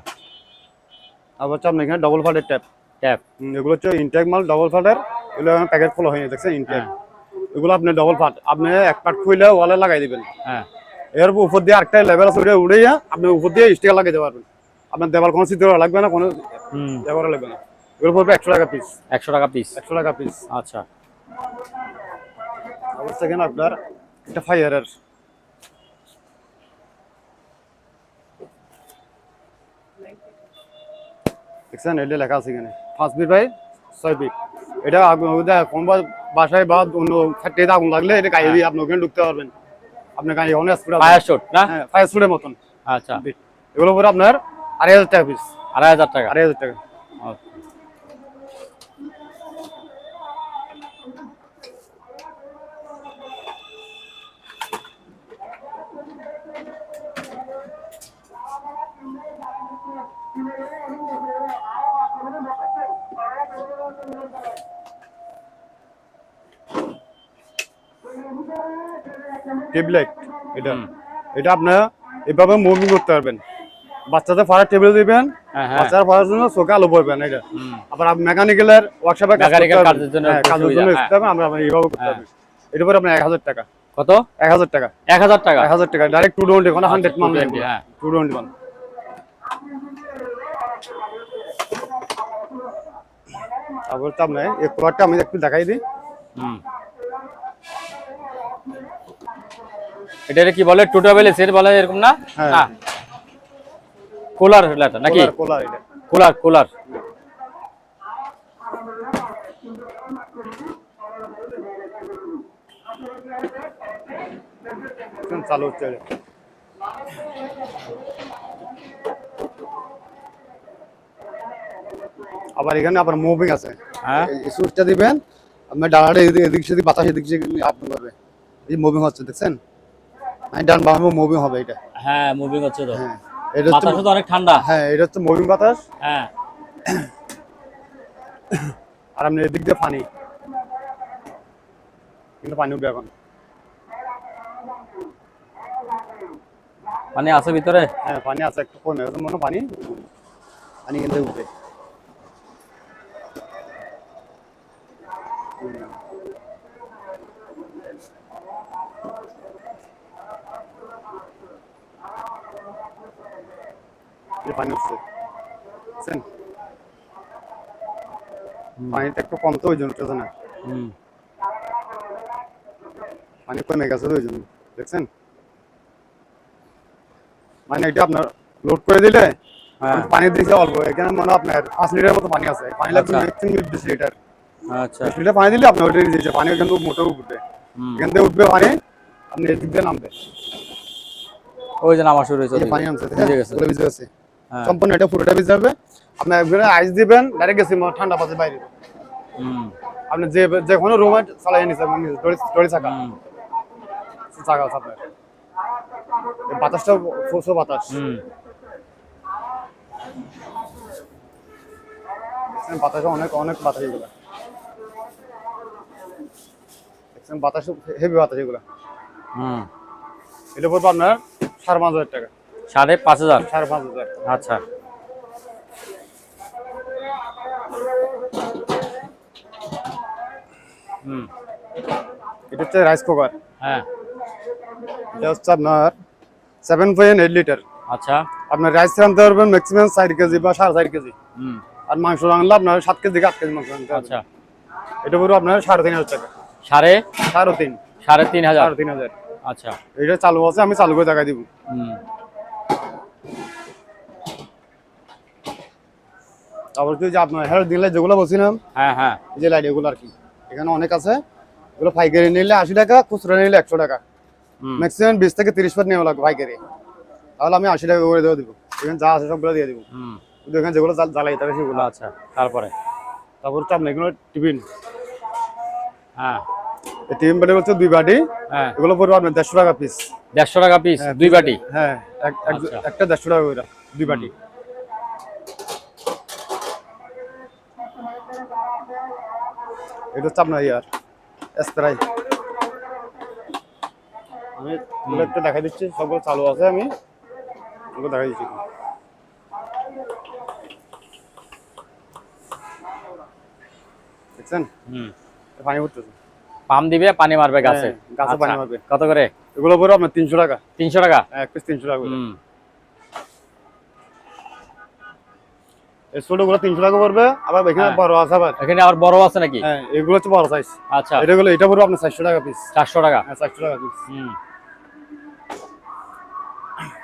Speaker 1: তারপর হচ্ছে আপনার এখানে ডবল ফাটের ট্যাপ।
Speaker 2: ট্যাপ।
Speaker 1: এগুলো হচ্ছে ইনটেক মাল, ডবল ফাটের। এগুলো প্যাকেট খোলা হয়নি, দেখছেন ইনটেক। এগুলো আপনি ডবল ফাট, আপনি এক পার্ট খুলে ওয়ালে লাগাই দিবেন।
Speaker 2: হ্যাঁ
Speaker 1: এর উপর দিয়ে আরেকটা লেভেল আছে, ওটা উড়াইয়া আপনি উপর দিয়ে স্টিকার লাগাইতে পারবেন। আপনার দেওয়াল কোনো চিত্র লাগবে না, কোনো
Speaker 2: হুম
Speaker 1: ব্যবহার লাগবে না। এগুলো পড়বে 100 টাকা পিস।
Speaker 2: 100 টাকা পিস।
Speaker 1: 100 টাকা পিস।
Speaker 2: আচ্ছা
Speaker 1: অবস্থা এখানে আপনার একটা ফায়ারের, দেখছেন এটা লেখা আছে এখানে 5 ফিট বাই 6 ফিট। এটা আগুন কোন বাসায় বা অন্য ফ্যাক্টরিতে আগুন লাগলে এটা গাড়ি দিয়ে আপনি ওখানে ঢুকতে পারবেন। আপনার গাড়ি অনেক স্পিড আছে।
Speaker 2: ফায়ার শুট না?
Speaker 1: হ্যাঁ ফায়ার শুটের মতন।
Speaker 2: আচ্ছা
Speaker 1: এগুলো পরে আপনার 2500 টাকা পিস।
Speaker 2: 2500 টাকা।
Speaker 1: 2500 টাকা।
Speaker 2: আচ্ছা।
Speaker 1: টেবিল লাইট এটা এটা আপনার এভাবে মুভিং করতে পারবেন বাচ্চাদের ফাড়ার টেবিল দিবেন
Speaker 2: হ্যাঁ হ্যাঁ
Speaker 1: বাচ্চারা ফাড়ার জন্য চোখে আলো পড়বেন এটা আবার মেকানিক্যালের ওয়ার্কশপে
Speaker 2: Mechanical কাজের জন্য
Speaker 1: কাজের
Speaker 2: সুবিধা,
Speaker 1: জন্য
Speaker 2: হ্যাঁ।
Speaker 1: ইসলামে আমরা এইভাবে করতে পারবো এটার উপর আপনার 1000 টাকা
Speaker 2: কত
Speaker 1: 1000 টাকা
Speaker 2: 1000 টাকা
Speaker 1: 1000 টাকা ডাইরেক্ট 220 কোনো 100 মান
Speaker 2: 220, হ্যাঁ।
Speaker 1: 220 মান তারপর তো আপনার এই কুলারটা আমি একটু দেখাই দিই
Speaker 2: এটা কি বলে টুটাবেল সেট বলে এরকম না
Speaker 1: হ্যাঁ।
Speaker 2: না কুলার এটা নাকি
Speaker 1: কুলার এটা
Speaker 2: কুলার কুলার
Speaker 1: চালু হচ্ছে এটা। আবার এখানে আবার মুভিং আছে
Speaker 2: হ্যাঁ
Speaker 1: এই সুইচটা দিবেন আপনি ডানাটা এদিক সেদিক বাতাস এদিক সেদিক আপনি করবে এই মুভিং হচ্ছে দেখছেন আমি ডান বামে মুভিং হবে এটা
Speaker 2: হ্যাঁ মুভিং হচ্ছে তো
Speaker 1: হ্যাঁ এটা হচ্ছে
Speaker 2: বাতাস তো অনেক ঠান্ডা
Speaker 1: হ্যাঁ এটা হচ্ছে মুভিং বাতাস
Speaker 2: হ্যাঁ
Speaker 1: আর আপনি এদিক দিয়ে পানি কিন্তু পানি উঠবে এখন
Speaker 2: মানে আছে ভিতরে
Speaker 1: হ্যাঁ পানি আছে একটু কমে গেছে মনে হয় পানি পানি কিন্তু উঠবে এই পানি উঠছে বুঝছেন? পানিটা একটু কম তো ওই জন্য উঠতেছে না পানি কমে গেছে তো ওই জন্য দেখছেন মানে এটা আপনার লোড করে দিলে
Speaker 2: হ্যাঁ
Speaker 1: পানি দিয়েছে অল্প এখানে মনে হয় আপনার 5 লিটার মতো পানি আছে পানি লাগবে
Speaker 2: আচ্ছা।
Speaker 1: ম্যাক্সিমাম 20 লিটার
Speaker 2: আচ্ছা
Speaker 1: 20 লিটার পানি দিলে আপনার ওইটাই দিয়েছে পানি কিন্তু মোটেও উঠবে এখান থেকে উঠবে পানি আপনি এদিক দিয়ে নামবে
Speaker 2: ওই যে নামা শুরু হয়েছে
Speaker 1: এই যে
Speaker 2: ওদিকে।
Speaker 1: পানি নামছে
Speaker 2: ভিজে গেছে
Speaker 1: ওগুলো ভিজে গেছে
Speaker 2: হ্যাঁ
Speaker 1: সম্পূর্ণ এটা পুরোটা ভিজে যাবে আপনি একবারে আইস দিবেন ডাইরেক্ট গেছে ঠান্ডা পাশে বাইরে আপনি যে কোনো রুমে চালাই নিছে দড়ি চাকা চাকা আছে আপনার এই বাতাসটা ফুসো বাতাস দেখছেন বাতাসে অনেক অনেক বাতাস এগুলো দেখছেন বাতাস হেভি বাতাস এগুলো এটা পড়বে আপনার 5,500 টাকা
Speaker 2: 5,500
Speaker 1: 5,500
Speaker 2: আচ্ছা
Speaker 1: এটা হচ্ছে রাইস কুকার
Speaker 2: হ্যাঁ
Speaker 1: এটা হচ্ছে আপনার 7.8 লিটার
Speaker 2: আচ্ছা
Speaker 1: আপনার রাইস রাঁধতে পারবেন ম্যাক্সিমাম 4 কেজি বা 4.5 কেজি আর মাংস রান্নলে আপনার 7 কেজি থেকে 8 কেজি মাংস রাঁধতে
Speaker 2: আচ্ছা
Speaker 1: পারবেন এটা পুরো আপনার 3,500 টাকা
Speaker 2: সাড়ে
Speaker 1: 3,500
Speaker 2: 3,500
Speaker 1: 3,500
Speaker 2: আচ্ছা
Speaker 1: এটা চালু আছে আমি চালু করে টাকা দিব তারপর যে আপনার হেলথ দিলে যেগুলো বলছিলাম
Speaker 2: হ্যাঁ হ্যাঁ
Speaker 1: এই যে লাইট এগুলো আর কি এখানে অনেক আছে এগুলো পাইকারি নিলে 80 টাকা খুচরা নিলে 100 টাকা ম্যাক্সিমাম 20 থেকে 30 পার নেওয়া লাগবে পাইকারি তাহলে আমি 80 টাকা করে দিয়ে দিব এখানে যা আছে সবগুলো দিয়ে দিব কিন্তু এখানে যেগুলো জ্বালাই থাকে সেগুলো
Speaker 2: আচ্ছা তারপরে
Speaker 1: তারপর হচ্ছে আপনার এগুলো টিফিন
Speaker 2: হ্যাঁ
Speaker 1: এই টিফিন বাটি হচ্ছে 2 বাটি
Speaker 2: হ্যাঁ
Speaker 1: এগুলো পড়বে আপনার 150 টাকা পিস
Speaker 2: 150 টাকা পিস 2 বাটি
Speaker 1: হ্যাঁ
Speaker 2: আচ্ছা।
Speaker 1: একটা 150 টাকা করে 2 বাটি এটা হচ্ছে আপনার ইয়ার স্প্রাই আমি এগুলো একটু দেখাই দিচ্ছি সবগুলো চালু আছে আমি এগুলো দেখাই দিচ্ছি দেখছেন পানি পড়তেছে
Speaker 2: পাম দিবে পানি মারবে গাছে
Speaker 1: হ্যাঁ, গাছে পানি
Speaker 2: আচ্ছা,
Speaker 1: মারবে।
Speaker 2: কত করে
Speaker 1: এগুলো পড়বে আপনার 300 টাকা
Speaker 2: 300 টাকা
Speaker 1: এক পিস 300 টাকা করে
Speaker 2: হুম
Speaker 1: এই ছোটগুলো 300 টাকা পড়বে আবার এখানে
Speaker 2: হ্যাঁ।
Speaker 1: বড় আছে আবার
Speaker 2: এখানে আবার বড় আছে নাকি
Speaker 1: হ্যাঁ এগুলো হচ্ছে বড় সাইজ
Speaker 2: আচ্ছা
Speaker 1: এটা পড়বে আপনার 400 টাকা পিস
Speaker 2: 400 টাকা
Speaker 1: হ্যাঁ 400 টাকা পিস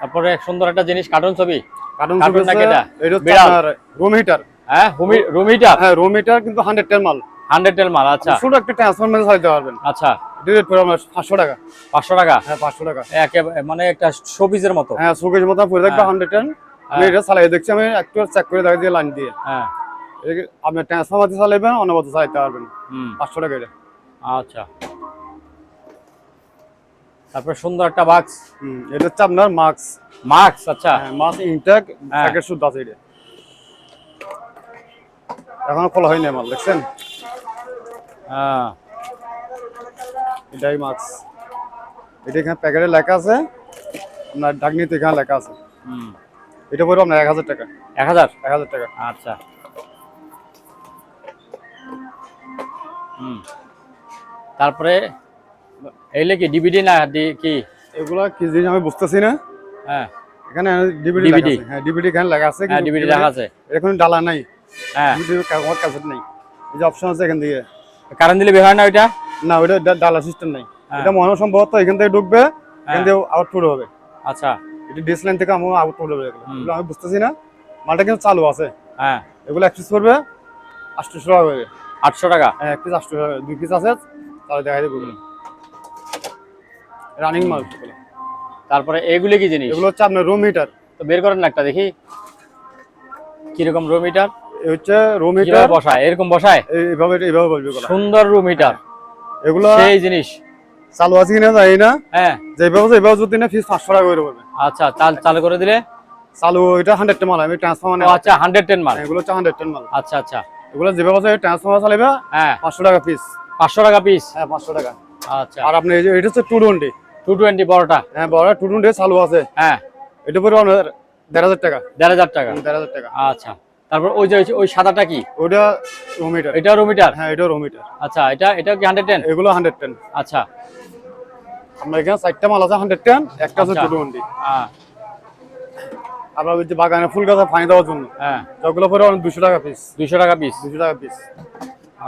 Speaker 2: তারপরে সুন্দর একটা জিনিস কার্টুন ছবি
Speaker 1: কার্টুন
Speaker 2: কার্টুন নাকি এটা?
Speaker 1: এটা হচ্ছে
Speaker 2: বিড়াল।
Speaker 1: আপনার রুম হিটার
Speaker 2: হ্যাঁ রুম হিটার
Speaker 1: হ্যাঁ রুম হিটার কিন্তু 100 টেন মাল
Speaker 2: 100 টেল মাল আচ্ছা
Speaker 1: ছোট একটা ট্রান্সফরমার চালাতে পারবেন
Speaker 2: আচ্ছা
Speaker 1: এটা পড়বে আপনার 500 টাকা
Speaker 2: 500 টাকা
Speaker 1: হ্যাঁ 500 টাকা
Speaker 2: একেবারে মানে একটা শোপিসের মতো
Speaker 1: হ্যাঁ সুকেশ মতো পড়ে থাকবে 100 টেন আমি এটা চালাই দেখছি আমি একটু চেক করে দেখাই দিয়ে লাইন দিয়ে
Speaker 2: হ্যাঁ
Speaker 1: আপনি ট্রান্সফরমার দিয়ে চালাবেন অনবরত চালাতে পারবেন
Speaker 2: হুম
Speaker 1: 500 টাকা এটা
Speaker 2: আচ্ছা তারপর সুন্দর একটা বাক্স
Speaker 1: এটা হচ্ছে আপনার মাস্ক
Speaker 2: মাস্ক আচ্ছা
Speaker 1: হ্যাঁ মাস্ক ইনটেক
Speaker 2: হ্যাঁ।
Speaker 1: প্যাকেট শুদ্ধ আছে এটা এখনো খোলা হয়নি মাল দেখছেন
Speaker 2: হ্যাঁ
Speaker 1: এটাই মাস্ক এটা এখানে প্যাকেটে লেখা আছে, আপনার ঢাকনিতে এখানে লেখা আছে।
Speaker 2: হুম।
Speaker 1: এটা পড়বে আপনার 1000 টাকা।
Speaker 2: 1000?
Speaker 1: 1000 টাকা।
Speaker 2: আচ্ছা। হুম। তারপরে এইলে কি ডিভিডি না কি?
Speaker 1: এগুলা কি জিনিস আমি বুঝতেছি না।
Speaker 2: হ্যাঁ।
Speaker 1: এখানে ডিভিডি লেখা আছে। হ্যাঁ, ডিভিডি এখানে লেখা আছে,
Speaker 2: হ্যাঁ, ডিভিডি লেখা আছে।
Speaker 1: এখন ডালা নাই।
Speaker 2: হ্যাঁ।
Speaker 1: ডিভিডি ক্যাসেট নাই। এই যে অপশন আছে এখান থেকে।
Speaker 2: কারেন্ট দিলে বের হয় না ওইটা?
Speaker 1: না, ওইটা ডালা সিস্টেম নাই। এটা মনে হয় সম্ভবত এখান থেকে ঢুকবে, এখান থেকে আউটপুট হবে।
Speaker 2: আচ্ছা।
Speaker 1: এটা ডিস লাইন থেকে আমার আউটপুট হবে। এগুলো আমি বুঝতেছি না। মালটা কিন্তু চালু আছে।
Speaker 2: হ্যাঁ।
Speaker 1: এগুলো এক পিস করবে 800 টাকা করে।
Speaker 2: 800 টাকা?
Speaker 1: হ্যাঁ, এক পিস 800 টাকা। 2 পিস আছে, তাহলে দেখা যাবে এগুলো। রানিং মাল এগুলো।
Speaker 2: তারপরে এগুলো কি জিনিস?
Speaker 1: এগুলো হচ্ছে আপনার রো মিটার।
Speaker 2: তো বের করেন না একটা দেখি কিরকম রো মিটার।
Speaker 1: এই হচ্ছে রো মিটার
Speaker 2: বসায়, এরকম বসায়
Speaker 1: এইভাবে বলবে এগুলো।
Speaker 2: সুন্দর রো মিটার,
Speaker 1: এগুলো
Speaker 2: সেই জিনিস
Speaker 1: চালু আছে কিনা জানি না।
Speaker 2: হ্যাঁ,
Speaker 1: যেভাবে যদি না ফিস 500 টাকা করে পড়বে।
Speaker 2: আচ্ছা, চালু করে দিলে
Speaker 1: চালু, এটা 100 মাল, আমি ট্রান্সফরমার।
Speaker 2: আচ্ছা, 110 মাল।
Speaker 1: এগুলো হচ্ছে 110 মাল।
Speaker 2: আচ্ছা আচ্ছা।
Speaker 1: এগুলো যেভাবে ট্রান্সফরমার চালাবে,
Speaker 2: হ্যাঁ,
Speaker 1: 500 টাকা পিস।
Speaker 2: 500 টাকা পিস?
Speaker 1: হ্যাঁ, 500 টাকা।
Speaker 2: আচ্ছা।
Speaker 1: আর আপনি এই যে এটা হচ্ছে 220।
Speaker 2: 220 বড়টা?
Speaker 1: হ্যাঁ, বড় 220 চালু আছে।
Speaker 2: হ্যাঁ।
Speaker 1: এটা পড়বে 1500 টাকা।
Speaker 2: 1500 টাকা?
Speaker 1: 1500 টাকা।
Speaker 2: আচ্ছা। তারপর ওই যে ওই সাদাটা কি?
Speaker 1: ওটা রো মিটার।
Speaker 2: এটা রো মিটার?
Speaker 1: হ্যাঁ, এটা রো মিটার।
Speaker 2: আচ্ছা, এটা কি 110?
Speaker 1: এগুলো 110।
Speaker 2: আচ্ছা।
Speaker 1: আমরা এখানে 4টা মাল আছে 110, একটা আছে
Speaker 2: আচ্ছা।
Speaker 1: 220।
Speaker 2: হ্যাঁ।
Speaker 1: আপনার ওই যে বাগানে ফুল গাছে পানি দেওয়ার জন্য,
Speaker 2: হ্যাঁ,
Speaker 1: ওগুলো পড়বে 200 টাকা পিস।
Speaker 2: 200 টাকা পিস?
Speaker 1: 200 টাকা পিস।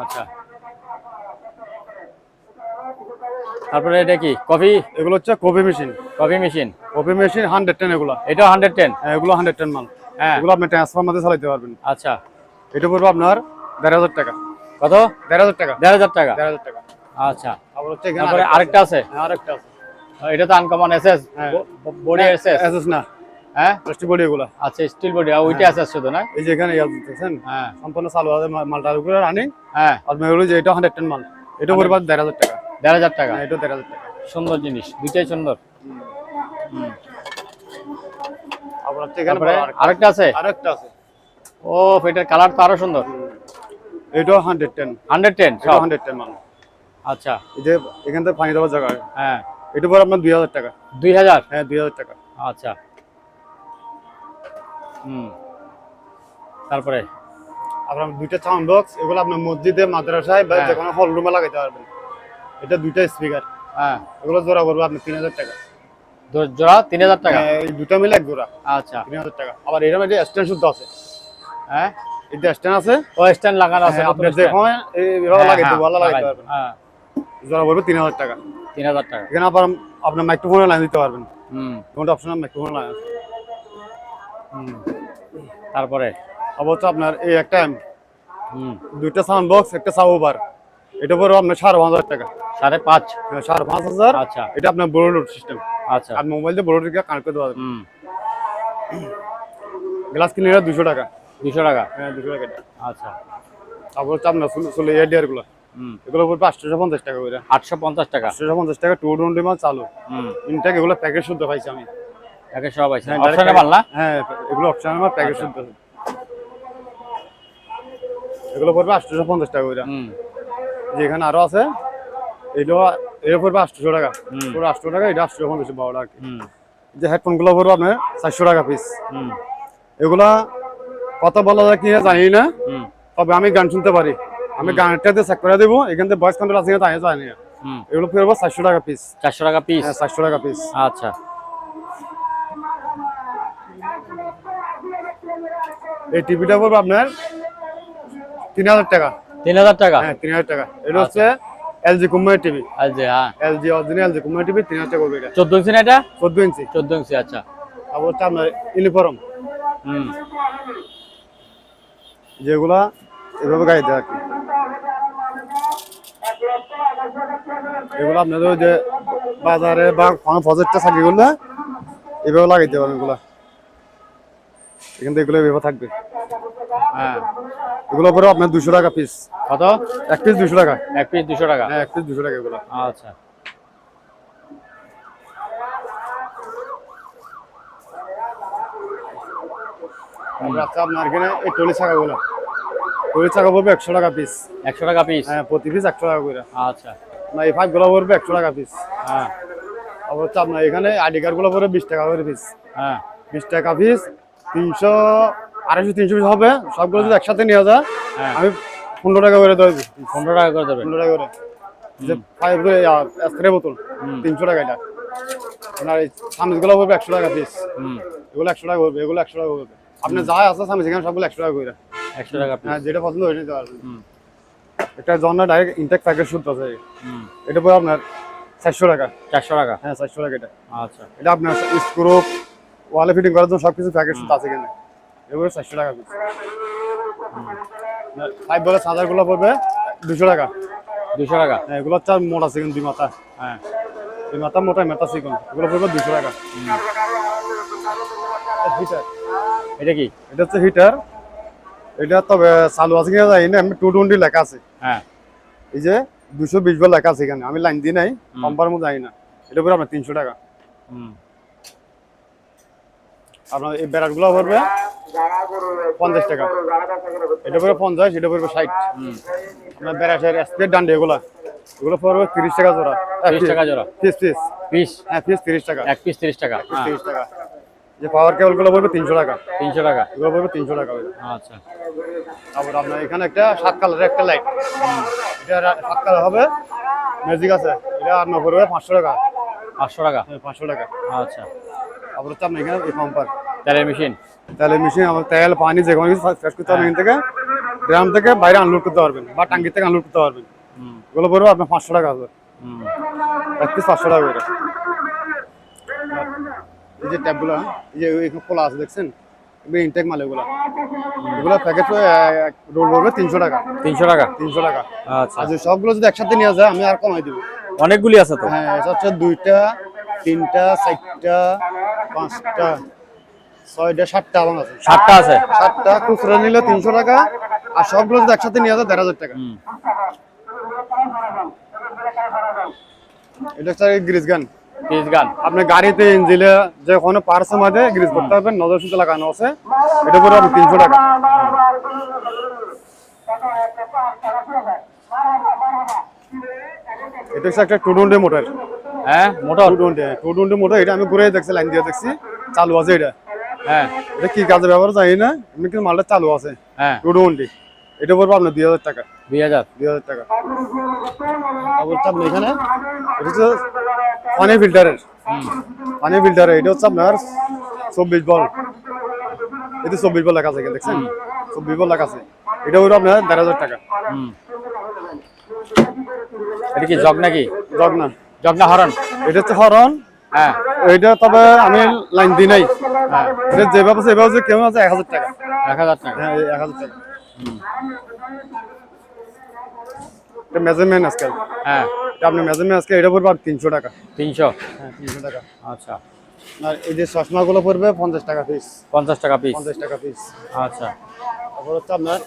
Speaker 2: আচ্ছা। তারপরে এটা কি কফি?
Speaker 1: এগুলো হচ্ছে coffee machine.
Speaker 2: Coffee machine?
Speaker 1: Coffee machine 110 এগুলো।
Speaker 2: এটা 110?
Speaker 1: হ্যাঁ, এগুলো 110 মাল।
Speaker 2: হ্যাঁ।
Speaker 1: এগুলো আপনি ট্রান্সফার মধ্যে চালাতে পারবেন।
Speaker 2: আচ্ছা।
Speaker 1: এটা পড়বে আপনার 1500 টাকা।
Speaker 2: কত?
Speaker 1: 1500 টাকা।
Speaker 2: 1500 টাকা?
Speaker 1: 1500 টাকা।
Speaker 2: আচ্ছা।
Speaker 1: আবার হচ্ছে এখানে
Speaker 2: তারপরে আরেকটা আছে?
Speaker 1: হ্যাঁ, আরেকটা আছে।
Speaker 2: এটা তো আনকমন এসএস,
Speaker 1: হ্যাঁ।
Speaker 2: Body SS?
Speaker 1: এসএস না,
Speaker 2: হ্যাঁ,
Speaker 1: প্লাস্টিক বডি এগুলো।
Speaker 2: আচ্ছা, স্টিল বডি। ওইটা এসএস শুধু না?
Speaker 1: এই যে এখানে দেখছেন,
Speaker 2: হ্যাঁ,
Speaker 1: সম্পূর্ণ চালু আছে, মালটার উপরে রানিং।
Speaker 2: হ্যাঁ।
Speaker 1: আপনি এগুলো যে এটা 110 মাল, এটা পড়বে 1500 টাকা।
Speaker 2: 1500 টাকা?
Speaker 1: হ্যাঁ, এটা 1500 টাকা।
Speaker 2: সুন্দর জিনিস, দুইটাই সুন্দর।
Speaker 1: আবার হচ্ছে এখানে
Speaker 2: তারপরে আরেকটা আছে?
Speaker 1: আরেকটা আছে।
Speaker 2: ও, এটার কালার তো আরো সুন্দর।
Speaker 1: এটা 110।
Speaker 2: 110
Speaker 1: এটা
Speaker 2: সব?
Speaker 1: 110 মাল।
Speaker 2: আচ্ছা।
Speaker 1: এই যে এখান থেকে পানি দেওয়ার জায়গা,
Speaker 2: হ্যাঁ।
Speaker 1: এটা পড়বে আপনার 2000 টাকা।
Speaker 2: 2000?
Speaker 1: হ্যাঁ, 2000 টাকা।
Speaker 2: আচ্ছা। তারপরে
Speaker 1: আপনার দুইটা সাউন্ড বক্স, এগুলো আপনার মসজিদে, মাদ্রাসায় বা যে কোনো হল রুমে লাগাইতে পারবেন। এটা দুইটা স্পিকার।
Speaker 2: হ্যাঁ।
Speaker 1: এগুলো জোড়া পড়বে আপনি 3000 টাকা।
Speaker 2: জোড়া 3000 টাকা?
Speaker 1: এই দুটো মিলে এক জোড়া।
Speaker 2: আচ্ছা।
Speaker 1: 3000 টাকা। আবার এর মধ্যে স্ট্যান্ড শুদ্ধ আছে।
Speaker 2: হ্যাঁ,
Speaker 1: এটা স্ট্যান্ড আছে।
Speaker 2: ও স্ট্যান্ড লাগানো আছে?
Speaker 1: আপনি দেখুন এইভাবে লাগাইতে ভালো লাগাইতে পারবেন।
Speaker 2: হ্যাঁ।
Speaker 1: জোড়া পড়বে 3000 টাকা।
Speaker 2: 3000 টাকা?
Speaker 1: এখানে আবার আপনার মাইক্রোফোনে লাইন দিতে পারবেন। কোনটা অপশন মাইক্রোফোনে লাইন আছে।
Speaker 2: তারপরে
Speaker 1: অবশ্য আপনার এই একটা দুইটা সাউন্ড বক্স, একটা সাব ওভার, এটা পড়বে আপনার 5,500 টাকা।
Speaker 2: 5,500?
Speaker 1: 5,500।
Speaker 2: আচ্ছা।
Speaker 1: এটা আপনার ব্লুটুথ সিস্টেম।
Speaker 2: আচ্ছা।
Speaker 1: আর মোবাইল দিয়ে ব্লুটুথ দিয়ে কানেক্ট করতে পারবেন। গ্লাস কিনে 200 টাকা।
Speaker 2: 200 টাকা?
Speaker 1: হ্যাঁ, 200 টাকা।
Speaker 2: আচ্ছা।
Speaker 1: তারপর হচ্ছে আপনার চলে এয়ার গুলো, এগুলো পড়বে 850 টাকা করে।
Speaker 2: 850 টাকা?
Speaker 1: 850 টাকা। 220 মাল চালু। ইনটেক এগুলো প্যাকেজ শুদ্ধ পাইছি আমি।
Speaker 2: প্যাকেজ সব পাইছেন? অপশনে মাল না?
Speaker 1: হ্যাঁ, এগুলো অপশনাল মাল, প্যাকেজ শুদ্ধ। এগুলো পড়বে 850 টাকা করে। যে এখানে আরো আছে, এটা পড়বে 800 টাকা। পুরো 800 টাকা, এটা 850 বড় আর কি। যে হেডফোন গুলো পড়বে আপনার 400 টাকা পিস। এগুলা কত বলা যায় কি জানি না, তবে আমি গান শুনতে পারি। আমি গানটাতে চেক করে দেবো, এখান থেকে ভয়েস কন্ট্রোল আছে তাই জানি না। এগুলো পড়বে 400 টাকা পিস।
Speaker 2: 400 টাকা পিস?
Speaker 1: হ্যাঁ, 400 টাকা পিস।
Speaker 2: আচ্ছা।
Speaker 1: এই টিভিটা পড়বে আপনার 3000 টাকা।
Speaker 2: 3000 টাকা?
Speaker 1: হ্যাঁ, 3000 টাকা। এটা হচ্ছে এলজি কোম্পানির টিভি।
Speaker 2: আচ্ছা। হ্যাঁ,
Speaker 1: এলজি অরিজিনাল এলজি কোম্পানির টিভি। 3000 টাকা করবে এটা।
Speaker 2: 14 ইঞ্চি না এটা?
Speaker 1: 14 ইঞ্চি।
Speaker 2: 14 ইঞ্চি। আচ্ছা।
Speaker 1: তারপর হচ্ছে আপনার ইউনিফর্ম, যেগুলা এভাবে গাইতে আর কি। এগুলো আপনাদের ওই যে বাজারে বা কোনো প্রজেক্টে চাকরি করলে এভাবে লাগাইতে পারবেন। এগুলা এখান থেকে এগুলো এভাবে থাকবে।
Speaker 2: হ্যাঁ।
Speaker 1: এগুলো পরে আপনার 200 টাকা পিস।
Speaker 2: কত?
Speaker 1: এক পিস 200 টাকা।
Speaker 2: এক পিস 200 টাকা?
Speaker 1: হ্যাঁ, এক পিস 200 টাকা এগুলো।
Speaker 2: আচ্ছা।
Speaker 1: আচ্ছা, আপনার এখানে এই টলি চাকাগুলো, টলি চাকা পড়বে 100 টাকা পিস।
Speaker 2: 100 টাকা পিস?
Speaker 1: হ্যাঁ, প্রতি পিস 100 টাকা করে।
Speaker 2: আচ্ছা।
Speaker 1: না, এই পাইপগুলো পড়বে 100 টাকা পিস।
Speaker 2: হ্যাঁ।
Speaker 1: আবার হচ্ছে আপনার এখানে আইডি কার্ড গুলো পরে 20 টাকা করে পিস।
Speaker 2: হ্যাঁ
Speaker 1: 20 টাকা পিস 300 250 300 পিস হবে, সবগুলো যদি একসাথে নিয়ে যায়
Speaker 2: হ্যাঁ
Speaker 1: আমি 15 টাকা করে দেবো।
Speaker 2: 15 টাকা করে দেবেন।
Speaker 1: 15 টাকা করে যে 5 স্প্রে বোতল 300 টাকা এটা। আপনার এই সামজিগুলো পড়বে 100 টাকা পিস। এগুলো 100 টাকা পড়বে, এগুলো 100 টাকা পড়বে। আপনি যা আছে সামজি এখানে সবগুলো 100 টাকা করে।
Speaker 2: 100 টাকা পিস।
Speaker 1: হ্যাঁ, যেটা পছন্দ ওইটা নিতে পারবেন। এটা জন্য ডাইরেক্ট ইনটেক প্যাকেজ শুদ্ধ আছে। এটা পড়বে আপনার 400 টাকা।
Speaker 2: 400 টাকা।
Speaker 1: হ্যাঁ 400 টাকা এটা।
Speaker 2: আচ্ছা
Speaker 1: এটা আপনার স্ক্রু ওয়ালে ফিটিং করার জন্য সবকিছু প্যাকেজ শুদ্ধ আছে এখানে। এগুলো 400 টাকা পিস। 5 বলে চার্জারগুলো পড়বে 200 টাকা।
Speaker 2: 200 টাকা।
Speaker 1: হ্যাঁ, এগুলো হচ্ছে মোটা চিকন দুই মাথা।
Speaker 2: হ্যাঁ
Speaker 1: দুই মাথা মোটা মাথা চিকন, এগুলো পড়বে 200 টাকা। হিটার,
Speaker 2: এটা কি?
Speaker 1: এটা হচ্ছে হিটার। এটা তবে চালু আছে কিনা জানি না, আমি 220 লেখা আছে।
Speaker 2: হ্যাঁ
Speaker 1: এই যে 220 বল লেখা আছে এখানে, আমি লাইন দিই নাই, কম্পার মধ্যে জানি না। এটা পড়বে আপনার 300 টাকা। আপনার এই ব্যারাটগুলো পড়বে 50 টাকা। এটা পড়বে 50, এটা পড়বে 60। আপনার ব্যারাটের স্প্রে ডান্ডে এগুলো পড়বে 30 টাকা জোড়া।
Speaker 2: 30 টাকা জোড়া।
Speaker 1: Piece
Speaker 2: piece?
Speaker 1: হ্যাঁ পিস 30 টাকা।
Speaker 2: এক পিস 30 টাকা।
Speaker 1: 30 টাকা। যে পাওয়ার কেবলগুলো পড়বে 300 টাকা।
Speaker 2: 300 টাকা।
Speaker 1: এগুলো পড়বে 300 টাকা।
Speaker 2: আচ্ছা
Speaker 1: তারপর আপনার এখানে একটা 7 কালারের একটা লাইট, এটা 7 কালার হবে, ম্যাজিক আছে। এটা আপনার পড়বে 500 টাকা।
Speaker 2: 500 টাকা।
Speaker 1: 500 টাকা।
Speaker 2: আচ্ছা
Speaker 1: তারপর হচ্ছে আপনার এখানে এই পাম্পার
Speaker 2: তেলের মেশিন।
Speaker 1: তেলের মেশিন, আমার তেল পানি যে কোনো কিছু ফ্রেশ করতে পারবেন, এখান থেকে ড্রাম থেকে বাইরে আনলোড করতে পারবেন বা টাঙ্কি থেকে আনলোড করতে পারবেন। এগুলো পড়বে আপনার 500 টাকা হবে। এক পিস 500 টাকা করে। এই যে ট্যাপগুলো, এই যে এখানে খোলা আছে দেখছেন, এগুলো ইনটেক মাল। এগুলো প্যাকেট রোল পড়বে 300 টাকা।
Speaker 2: 300 টাকা।
Speaker 1: 300 টাকা।
Speaker 2: আচ্ছা
Speaker 1: আর যদি সবগুলো যদি একসাথে নিয়ে যায় আমি আর কমাই দিব।
Speaker 2: অনেকগুলি আছে তো।
Speaker 1: হ্যাঁ, এটা হচ্ছে 2টা 3টা 4টা 5টা 6টা 7টা আমার আছে।
Speaker 2: 7টা আছে।
Speaker 1: 7টা খুচরা নিলে 300 টাকা, আর সবগুলো যদি একসাথে নিয়ে যায় 1500 টাকা। এটা হচ্ছে গ্রিজ গান।
Speaker 2: পিস গান।
Speaker 1: আপনি গাড়িতে ইঞ্জিনে যে কোনো পার্টসের মধ্যে গ্রিজ করতে পারবেন, নজর সুতো লাগানো আছে। এটা পড়বে আপনি 300 টাকা। এটা হচ্ছে একটা 220 মোটর।
Speaker 2: হ্যাঁ মোটর।
Speaker 1: 220 মোটর। এটা আমি ঘুরে দেখছি, লাইন দিয়ে দেখছি, চালু আছে এটা।
Speaker 2: হ্যাঁ
Speaker 1: এটা কি কাজে ব্যবহার জানি না, এমনি কিন্তু মালটা চালু আছে।
Speaker 2: হ্যাঁ
Speaker 1: 220। এটা পড়বে আপনার 2000 টাকা।
Speaker 2: 2000
Speaker 1: টাকা। তারপর হচ্ছে আপনি এখানে এটা হচ্ছে পানি ফিল্টারের। পানি ফিল্টারে এটা হচ্ছে আপনার 24 বল। এতে 24 বল লেখা আছে, দেখছেন 24 বল লেখা আছে। এটা হলো আপনার 1500 টাকা।
Speaker 2: এটা কি জগ নাকি?
Speaker 1: জগ না,
Speaker 2: জগ না হরন?
Speaker 1: এটা হচ্ছে হরন।
Speaker 2: হ্যাঁ
Speaker 1: এটা তবে আমি লাইন দিই নাই। এটা যেভাবে সেভাবে যে কেউ আছে 1000 টাকা।
Speaker 2: 1000 টাকা।
Speaker 1: হ্যাঁ 1000 টাকা। এটা মেজারমেন্ট স্কেল।
Speaker 2: হ্যাঁ
Speaker 1: এটা আপনি মেজারমেন্ট স্কেল, এটা পড়বে 300 টাকা।
Speaker 2: 300।
Speaker 1: হ্যাঁ 300 টাকা।
Speaker 2: আচ্ছা
Speaker 1: আর এই যে চশমাগুলো পড়বে 50 টাকা পিস।
Speaker 2: 50 টাকা পিস।
Speaker 1: 50 টাকা পিস।
Speaker 2: আচ্ছা
Speaker 1: তারপর হচ্ছে আপনার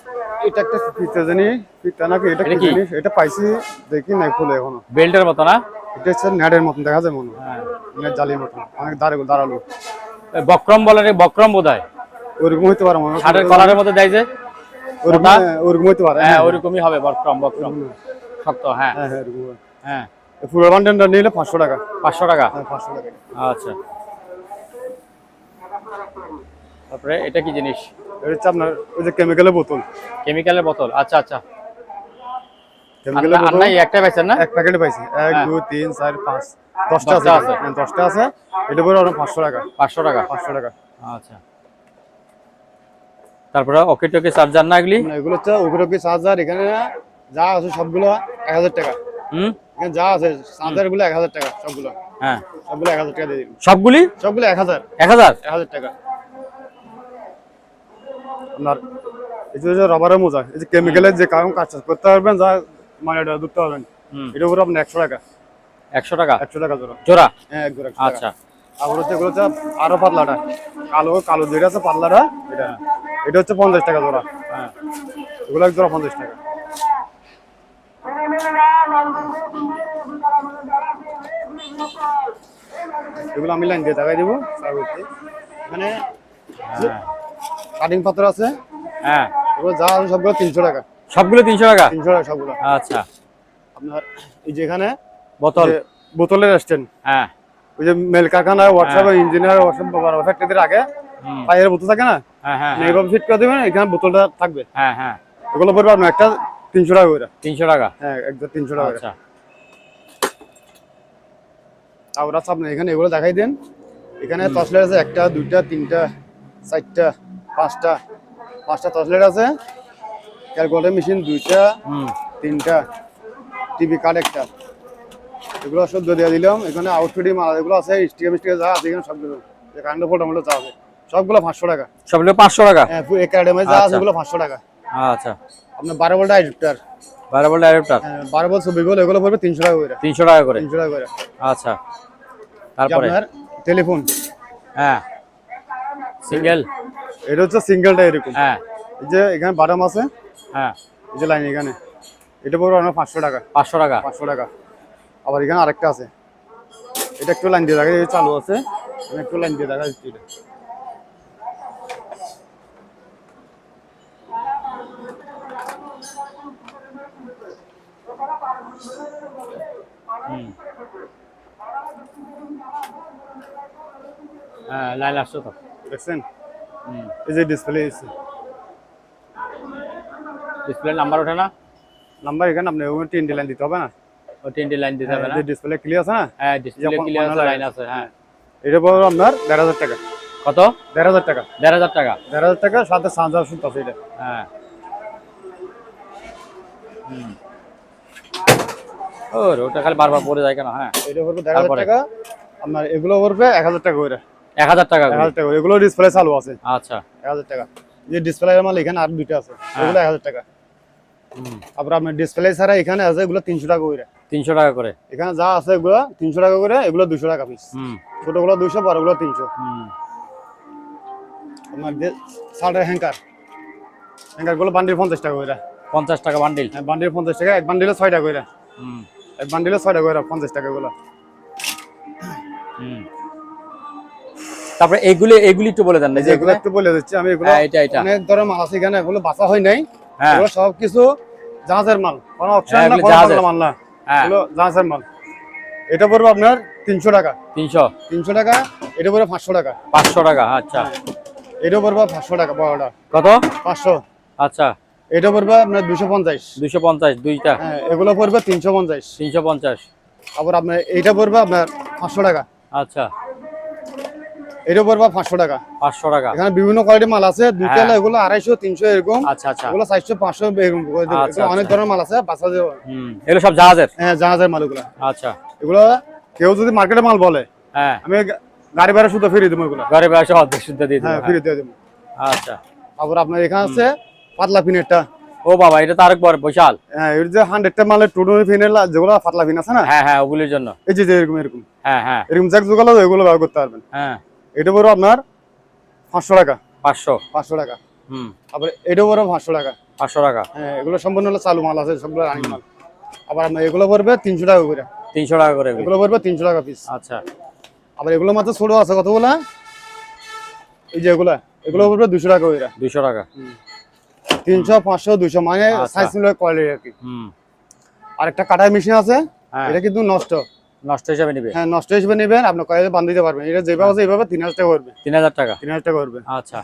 Speaker 1: এটা একটা ফিতা জানি, ফিতা নাকি এটা
Speaker 2: এটা
Speaker 1: কি
Speaker 2: কি?
Speaker 1: জিনিস, এটা পাইছি দেখি নাই খুলে এখনো।
Speaker 2: বেল্টের মতো না?
Speaker 1: এটা হচ্ছে নেটের মতন দেখা যায় মনে হয়।
Speaker 2: হ্যাঁ
Speaker 1: নেট জালির মতন, অনেক দাঁড়ালো।
Speaker 2: বক্রম বলে রে, বক্রম বোধহয়।
Speaker 1: ওরকম হইতে পারে মনে হয়।
Speaker 2: শার্টের কলারের মধ্যে দেয় যে,
Speaker 1: ওরকম হইতে পারে।
Speaker 2: হ্যাঁ ওরকমই হবে। বক্রম শক্ত। হ্যাঁ
Speaker 1: হ্যাঁ হ্যাঁ এরকম।
Speaker 2: হ্যাঁ
Speaker 1: পুরো বান্ডেলটা নিলে 500 টাকা।
Speaker 2: 500 টাকা।
Speaker 1: হ্যাঁ 500 টাকা।
Speaker 2: আচ্ছা তারপরে এটা কি জিনিস?
Speaker 1: এটা হচ্ছে আপনার ওই যে কেমিক্যালের বোতল।
Speaker 2: কেমিক্যালের বোতল। আচ্ছা আচ্ছা।
Speaker 1: কেমিক্যালের
Speaker 2: আর
Speaker 1: বোতল
Speaker 2: নাই একটাই পাইছেন না?
Speaker 1: এক প্যাকেটে পাইছি। 1 2 3 4 5 10টা আছে। হ্যাঁ 10টা আছে। এটা পড়বে আপনার 500 টাকা।
Speaker 2: 500 টাকা।
Speaker 1: 500 টাকা।
Speaker 2: আচ্ছা তারপরে ওকে টোকে চার্জার না এগুলি?
Speaker 1: এগুলো হচ্ছে উপরে চার্জার, এখানে যা আছে সবগুলো 1000 টাকা। এখানে যা আছে চার্জার গুলো 1000 টাকা সবগুলো।
Speaker 2: হ্যাঁ
Speaker 1: সবগুলো 1000 টাকা দিয়ে দিন।
Speaker 2: সবগুলি?
Speaker 1: সবগুলো 1000
Speaker 2: 1000
Speaker 1: টাকা। আপনার এই যে রবারের মোজা, এই যে কেমিক্যালের যে কাজ করতে পারবেন, যা মানে এটা ধরতে পারবেন, এটা উপরে আপনার 100 টাকা।
Speaker 2: 100 টাকা
Speaker 1: 100 টাকা জোড়া।
Speaker 2: জোড়া?
Speaker 1: হ্যাঁ এক জোড়া 100 টাকা।
Speaker 2: আচ্ছা
Speaker 1: তারপর হচ্ছে এগুলো হচ্ছে আরো পাতলাটা, কালো যেটা আছে পাতলাটা, এটা হচ্ছে 50 টাকা জোড়া।
Speaker 2: হ্যাঁ
Speaker 1: এগুলো এক জোড়া 50 টাকা। এগুলো আমি লাইন দিয়ে দেখাই দেবো। এখানে কাটিং পাথর আছে।
Speaker 2: হ্যাঁ
Speaker 1: এগুলো যা আছে সবগুলো 300 টাকা।
Speaker 2: সবগুলো 300 টাকা?
Speaker 1: 300 টাকা সবগুলো।
Speaker 2: আচ্ছা
Speaker 1: আপনার এই যে এখানে
Speaker 2: বোতল,
Speaker 1: বোতলের স্ট্যান্ড,
Speaker 2: হ্যাঁ
Speaker 1: ওই যে মেল কারখানা ওয়ার্কশপ ইঞ্জিনিয়ার ওয়ার্কশপ ফ্যাক্টরিদের আগে পায়ের বোতল থাকে না,
Speaker 2: হ্যাঁ হ্যাঁ
Speaker 1: এইভাবে ফিট করে দেবেন, এখানে বোতলটা থাকবে।
Speaker 2: হ্যাঁ হ্যাঁ
Speaker 1: এগুলো পড়বে আপনার একটা 300 টাকা করে।
Speaker 2: 300 টাকা।
Speaker 1: হ্যাঁ, একদম 300 টাকা।
Speaker 2: আচ্ছা
Speaker 1: তারপর আছে আপনি এখানে এগুলো দেখাই দেন। এখানে টর্চলাইট আছে 1টা 2টা 3টা 4টা 5টা টর্চলাইট আছে, ক্যালকুলেটর মেশিন 2টা 3টা, টিভি কার্ড 1টা। এগুলো সব দিয়ে দিলাম। এখানে আউটফিটিং মাল এগুলো আছে, স্টিকার যা আছে এখানে সবগুলো, যে কারেন্ট ফোল্ড আমলে যা আছে সবগুলো 500 টাকা।
Speaker 2: সবগুলো 500 টাকা।
Speaker 1: হ্যাঁ, একাডেমি যা আছে এগুলো 500 টাকা।
Speaker 2: আচ্ছা,
Speaker 1: আপনার 12 volt adapter,
Speaker 2: 12 volt adapter,
Speaker 1: 12 volt 24 volt, এগুলো পড়বে 300 টাকা করে।
Speaker 2: 300 টাকা করে।
Speaker 1: 300 টাকা করে।
Speaker 2: আচ্ছা, তারপরে
Speaker 1: আপনার টেলিফোন,
Speaker 2: হ্যাঁ সিঙ্গেল,
Speaker 1: এটা হচ্ছে সিঙ্গেলটা এরকম।
Speaker 2: হ্যাঁ,
Speaker 1: এই যে এখানে বাটাম আছে,
Speaker 2: হ্যাঁ
Speaker 1: এই যে লাইন এখানে, এটা পড়বে আপনার 500 টাকা।
Speaker 2: 500 টাকা।
Speaker 1: 500 টাকা। আবার এখানে আরেকটা আছে, এটা একটু লাইন দিয়ে দেখা যায়, চালু আছে, আমি একটু লাইন দিয়ে দেখা যাচ্ছে। এটা
Speaker 2: হ্যাঁ, লাইন আসছে তো,
Speaker 1: দেখছেন? এই যে ডিসপ্লে আছে,
Speaker 2: ডিসপ্লে নাম্বার ওঠে না,
Speaker 1: নাম্বার এখানে আপনি ওখানে 3 লাইন দিতে হবে না,
Speaker 2: ও 3 লাইন দিতে হবে না।
Speaker 1: যে ডিসপ্লে ক্লিয়ার আছে না,
Speaker 2: হ্যাঁ ডিসপ্লে ক্লিয়ার আছে, লাইন আছে। হ্যাঁ,
Speaker 1: এটা পড়বে আপনার 1500 টাকা।
Speaker 2: কত?
Speaker 1: 1500 টাকা।
Speaker 2: 1500 টাকা।
Speaker 1: 1500 টাকা, সাথে চার্জার সুত আছে এটা।
Speaker 2: হ্যাঁ, ও ওটা খালি বারবার পড়ে যায় কেন? হ্যাঁ,
Speaker 1: এটা পড়বে 1500 টাকা। আপনার এগুলো পড়বে 1000 টাকা করে।
Speaker 2: 1000 টাকা করে।
Speaker 1: 1000 টাকা করে। এগুলো ডিসপ্লে চালু আছে।
Speaker 2: আচ্ছা,
Speaker 1: 1000 টাকা। যে ডিসপ্লের মাল এখানে আর দুইটা আছে, এগুলো 1000 টাকা। তারপর আপনার ডিসপ্লে ছাড়া এখানে আছে এগুলো 300 টাকা করে।
Speaker 2: 300 টাকা করে।
Speaker 1: এখানে যা আছে এগুলো 300 টাকা করে, এগুলো 200 টাকা পিস। ছোটগুলো 200, বড়গুলো 300। আপনার যে শার্টের হ্যাঙ্গার গুলো বান্ডিল 50 টাকা করে।
Speaker 2: 50 টাকা বান্ডিল।
Speaker 1: হ্যাঁ, বান্ডিল 50 টাকা, এক বান্ডিলে 6টা করে। এক বান্ডিলে 6টা করে 50 টাকা গুলো।
Speaker 2: তারপরে এগুলি একটু বলে দেন না, যে
Speaker 1: এগুলো একটু বলে দিচ্ছি আমি। এগুলো
Speaker 2: এটা
Speaker 1: অনেক ধরনের মাল আছে এখানে, এগুলো বাছা হয় নাই।
Speaker 2: হ্যাঁ,
Speaker 1: এগুলো সব কিছু জাহাজের মাল, কোনো অপশন না, কোনো মাল না,
Speaker 2: হ্যাঁ,
Speaker 1: এগুলো জাহাজের মাল। এটা পড়বে আপনার 300 টাকা। 300 টাকা। এটা পড়বে 500 টাকা।
Speaker 2: 500 টাকা। আচ্ছা,
Speaker 1: এটা পড়বে 500 টাকা বড়টা।
Speaker 2: কত?
Speaker 1: 500।
Speaker 2: আচ্ছা,
Speaker 1: এটা পড়বে আপনার 250।
Speaker 2: 250 দুইটা।
Speaker 1: হ্যাঁ, এগুলো পড়বে 350।
Speaker 2: 350।
Speaker 1: আবার আপনার এইটা পড়বে আপনার 500 টাকা।
Speaker 2: আচ্ছা,
Speaker 1: এটা পড়বে 500 টাকা।
Speaker 2: 500 টাকা।
Speaker 1: এখানে বিভিন্ন কোয়ালিটির মাল আছে, দুইতলা এগুলো 250 300 এরকম।
Speaker 2: আচ্ছা আচ্ছা,
Speaker 1: এগুলো 400 500 এরকম। এগুলো অনেক ধরনের মাল আছে, বাসা দিয়ে।
Speaker 2: এগুলো সব জাহাজের?
Speaker 1: হ্যাঁ, জাহাজের মাল এগুলো।
Speaker 2: আচ্ছা,
Speaker 1: এগুলো কেউ যদি মার্কেটে মাল বলে,
Speaker 2: হ্যাঁ,
Speaker 1: আমি গাড়ি ভাড়া শুধু ফ্রি দেবো এগুলো।
Speaker 2: ঘরে বসে অর্ধেক শুদ্ধ দিয়ে দিবেন?
Speaker 1: হ্যাঁ, ফ্রি দিয়ে দেবো।
Speaker 2: আচ্ছা,
Speaker 1: আবার আপনার এখানে আছে পাতলা ফিনেরটা।
Speaker 2: ও বাবা, এটা তো আরেক বড় বিশাল।
Speaker 1: হ্যাঁ, এর যে 100টা মালের টুডুনি ফিনের যেগুলো পাতলা ফিন আছে না,
Speaker 2: হ্যাঁ হ্যাঁ, ওগুলোর জন্য।
Speaker 1: এই যে এরকম এরকম,
Speaker 2: হ্যাঁ হ্যাঁ,
Speaker 1: এরকম জ্যাক জোগালো এগুলো ব্যবহার করতে পারবেন।
Speaker 2: হ্যাঁ,
Speaker 1: এটা বড় আপনার 500 টাকা।
Speaker 2: 500
Speaker 1: টাকা। আবার এটা বড় 500 টাকা।
Speaker 2: 500 টাকা।
Speaker 1: হ্যাঁ, এগুলো সম্পূর্ণ হলো চালু মাল আছে, সবগুলো রানিং মাল। আবার আপনার এগুলো পড়বে 300 টাকা করে।
Speaker 2: 300 টাকা করে
Speaker 1: এগুলো পড়বে 300 টাকা পিস।
Speaker 2: আচ্ছা,
Speaker 1: আবার এগুলো মাত্র ছোট আছে কতগুলা, এই যে এগুলো পড়বে 200 টাকা করে।
Speaker 2: 200 টাকা।
Speaker 1: 300 500 200 মানে সাইজ মিলে কোয়ালিটি আর কি। আর একটা কাটাই মেশিন আছে, এটা কিন্তু নষ্ট
Speaker 2: হিসেবে নিবে।
Speaker 1: হ্যাঁ, নষ্ট হিসেবে নেবেন, আপনি কয়েলে বান্ধ দিতে পারবেন। এটা যেভাবে আছে এইভাবে 3000 টাকা করবে।
Speaker 2: 3000 টাকা।
Speaker 1: 3000 টাকা করবে।
Speaker 2: আচ্ছা,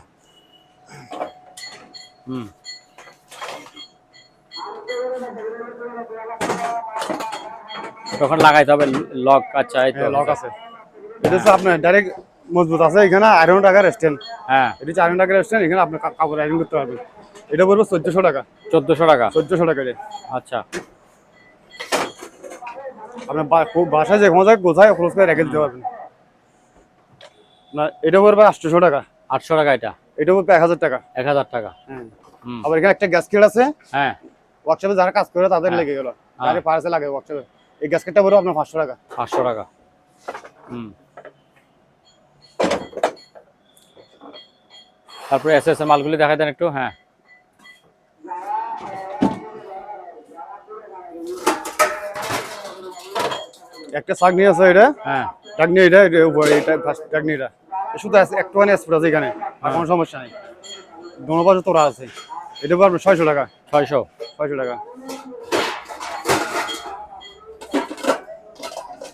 Speaker 2: তখন লাগাইতে হবে লক। আচ্ছা, এই তো
Speaker 1: লক আছে। এটা হচ্ছে আপনার ডাইরেক্ট মজবুত আছে, এখানে আয়রন টাকার স্ট্যান্ড।
Speaker 2: হ্যাঁ,
Speaker 1: এটা হচ্ছে আয়রন টাকার স্ট্যান্ড, এখানে আপনি কাপড় আয়রন করতে পারবেন। এটা পড়বে 1400 টাকা।
Speaker 2: 1400 টাকা।
Speaker 1: 1400 টাকা রে।
Speaker 2: আচ্ছা,
Speaker 1: আপনি বাসায় যে কোনো জায়গায় গোছায় ক্লোজ করে রেখে দিতে পারবেন। না, এটা পড়বে 800 টাকা।
Speaker 2: 800 টাকা।
Speaker 1: এটা পড়বে 1000 টাকা।
Speaker 2: 1000 টাকা।
Speaker 1: হ্যাঁ, আবার এখানে একটা গ্যাস কেট আছে।
Speaker 2: হ্যাঁ,
Speaker 1: ওয়ার্কশপে যারা কাজ করে তাদের লেগে গেল, গাড়ি পার্সে লাগে ওয়ার্কশপে। এই গ্যাস কেটটা পড়বে আপনার 500 টাকা।
Speaker 2: 500 টাকা। তারপরে এসএস এর মালগুলি দেখাই দেন একটু। হ্যাঁ,
Speaker 1: একটা চাকনি আছে, এটা
Speaker 2: হ্যাঁ,
Speaker 1: চাকনি, এটা উপরে এটা ফার্স্ট চাকনি। এটা শুধু একটুখানি স্প্রে আছে এখানে, আর কোনো সমস্যা নেই। দোনো পাশে তোরা আছে। এটা পড়বে 600 টাকা। 600 টাকা।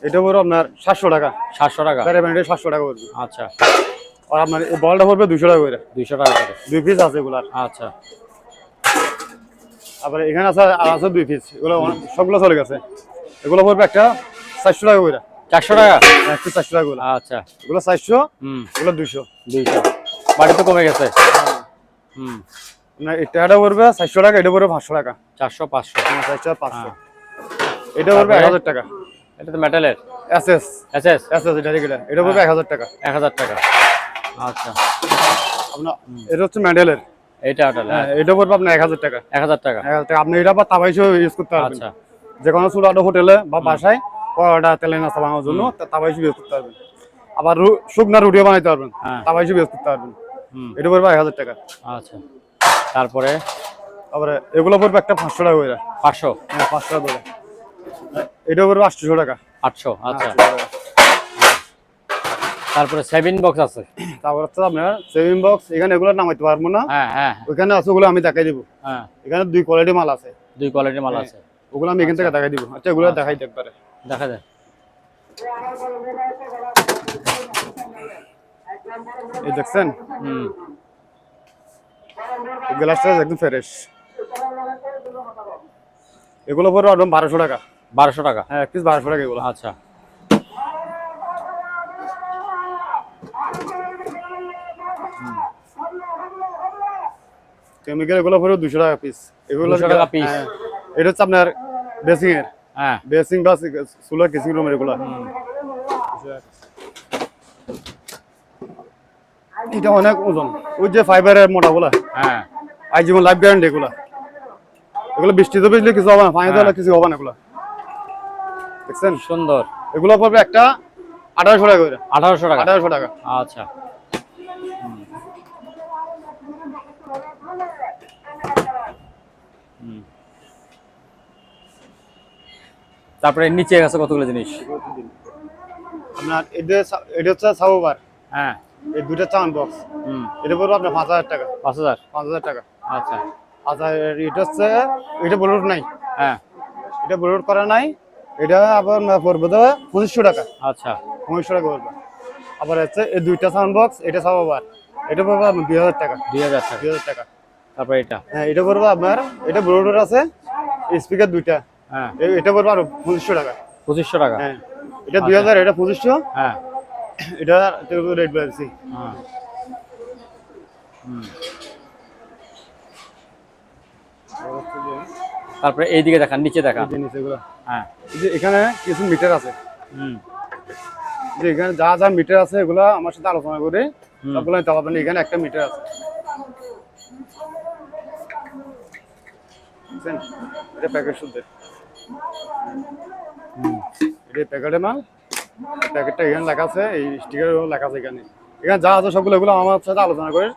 Speaker 1: এটা পড়বে আপনার 700 টাকা।
Speaker 2: 700 টাকা।
Speaker 1: প্যারাবেন এটা 700 টাকা পড়বে।
Speaker 2: আচ্ছা।
Speaker 1: আর আপনার এই বলটা পড়বে 200 টাকা করে।
Speaker 2: 200 টাকা করে।
Speaker 1: 2 পিস আছে এগুলার।
Speaker 2: আচ্ছা।
Speaker 1: আবার এখানে আছে 2 পিস। এগুলো সবগুলো চলে গেছে। এগুলো পড়বে একটা 400 টাকা করে।
Speaker 2: 400 টাকা?
Speaker 1: একটা 400 টাকা করে।
Speaker 2: আচ্ছা।
Speaker 1: এগুলো 400,
Speaker 2: হুম।
Speaker 1: এগুলো 200।
Speaker 2: 200 বাড়িতে কমে গেছে। হুম।
Speaker 1: না এটা পড়বে 400 টাকা, এটা পড়বে 500 টাকা।
Speaker 2: 400 500।
Speaker 1: 400 500। এটা পড়বে 1000 টাকা।
Speaker 2: এটা তো মেটালের
Speaker 1: এসএস
Speaker 2: এসএস
Speaker 1: এটা রেগুলার। এটা পড়বে 1000 টাকা।
Speaker 2: 1000 টাকা। আচ্ছা।
Speaker 1: আপনার এটা হচ্ছে মেডেলের।
Speaker 2: এটা
Speaker 1: হ্যাঁ, এটা পড়বে আপনার 1000 টাকা।
Speaker 2: 1000 টাকা।
Speaker 1: 1000 টাকা। আপনি এটা আবার তাওয়া হিসেবে ইউজ করতে পারবেন।
Speaker 2: আচ্ছা।
Speaker 1: যে কোনো ছোটখাটো হোটেলে বা বাসায় পরোটা তেলে নাস্তা বানানোর জন্য তাওয়া হিসেবে ইউজ করতে পারবেন। আবার শুকনা রুটিও বানাইতে পারবেন, তাওয়া হিসেবে ইউজ করতে পারবেন। এটা পড়বে 1000 টাকা।
Speaker 2: আচ্ছা। তারপরে
Speaker 1: এগুলো পড়বে একটা 500 টাকা করে।
Speaker 2: 500?
Speaker 1: হ্যাঁ, 500 টাকা করে। এটা পড়বে 800 টাকা।
Speaker 2: 800। আচ্ছা। তারপরে 7 বক্স আছে।
Speaker 1: তারপর হচ্ছে আপনার সেভিং বক্স। এখানে এগুলো নামাইতে পারবো না।
Speaker 2: হ্যাঁ হ্যাঁ।
Speaker 1: ওইখানে আছে, ওগুলো আমি দেখাই দিব।
Speaker 2: হ্যাঁ।
Speaker 1: এখানে 2 কোয়ালিটি মাল আছে।
Speaker 2: 2 কোয়ালিটির মাল আছে।
Speaker 1: ওগুলো আমি এখান থেকে দেখাই দিব। আচ্ছা, এগুলো দেখাই দেখতে পারে।
Speaker 2: দেখা যায়।
Speaker 1: এই দেখছেন?
Speaker 2: হুম।
Speaker 1: এই গ্লাসটা একদম ফ্রেশ। এগুলো পড়বে একদম 1200 টাকা।
Speaker 2: 1200 টাকা?
Speaker 1: হ্যাঁ, এক পিস 1200 টাকা এগুলো।
Speaker 2: আচ্ছা।
Speaker 1: কেমিক্যাল এগুলো পড়বে 200 টাকা পিস। এগুলো
Speaker 2: 200 টাকা পিস?
Speaker 1: এটা হচ্ছে আপনার বেসিং এর।
Speaker 2: হ্যাঁ।
Speaker 1: বেসিং বা সুলার কিচিং রুমের এগুলো। এটা অনেক ওজন। ওই যে ফাইবারের মোটাগুলো।
Speaker 2: হ্যাঁ।
Speaker 1: আইজীবন লাইফ গ্যারান্টি এগুলো। এগুলো বৃষ্টিতে ভিজলে কিছু হবে না, পানিতে হলে কিছু হবে না এগুলো। দেখছেন?
Speaker 2: সুন্দর।
Speaker 1: এগুলো পড়বে একটা 1800 টাকা করে।
Speaker 2: 1800 টাকা?
Speaker 1: 1800 টাকা।
Speaker 2: আচ্ছা। তারপরে নিচে আছে কতগুলো জিনিস।
Speaker 1: আপনার এটা হচ্ছে সাবওয়ার।
Speaker 2: হ্যাঁ।
Speaker 1: এই দুটো চাউন বক্স। এটা পড়বে আপনার 5000 টাকা।
Speaker 2: 5000?
Speaker 1: 5000 টাকা।
Speaker 2: আচ্ছা।
Speaker 1: আচ্ছা, এটা হচ্ছে, এটা ব্লুটুথ নাই।
Speaker 2: হ্যাঁ।
Speaker 1: এটা ব্লুটুথ করা নাই। এটা আবার পড়বে তো 2500 টাকা।
Speaker 2: আচ্ছা।
Speaker 1: 2500 টাকা পড়বে। আবার হচ্ছে এই দুইটা সাউন্ড বক্স, এটা সাবওয়ার। এটা পড়বে আপনার 2000 টাকা।
Speaker 2: 2000 টাকা?
Speaker 1: 2000 টাকা।
Speaker 2: তারপরে এটা?
Speaker 1: হ্যাঁ, এটা পড়বে আপনার, এটা ব্লুটুথ আছে, স্পিকার দুইটা।
Speaker 2: হ্যাঁ।
Speaker 1: এটা পড়বে আরো 2500 টাকা।
Speaker 2: 2500 টাকা?
Speaker 1: হ্যাঁ, এটা 2000, এটা 2500।
Speaker 2: হ্যাঁ।
Speaker 1: এটা রেট বলছি।
Speaker 2: হ্যাঁ। তারপরে এইদিকে দেখান, নিচে দেখান।
Speaker 1: জিনিস এগুলো।
Speaker 2: হ্যাঁ।
Speaker 1: এই যে এখানে কিছু মিটার আছে।
Speaker 2: হুম।
Speaker 1: যে এখানে যা যা মিটার আছে এগুলো আমার সাথে আলোচনা করে সবগুলো নিতে পারবেন। এখানে একটা মিটার আছে। বুঝছেন? এটা প্যাকেট শুদ্ধ। এটা প্যাকেটে মাল। প্যাকেটটা এখানে লেখা আছে, এই স্টিকার লেখা আছে এখানে। এখানে যা আছে সবগুলো এগুলো আমার সাথে আলোচনা করে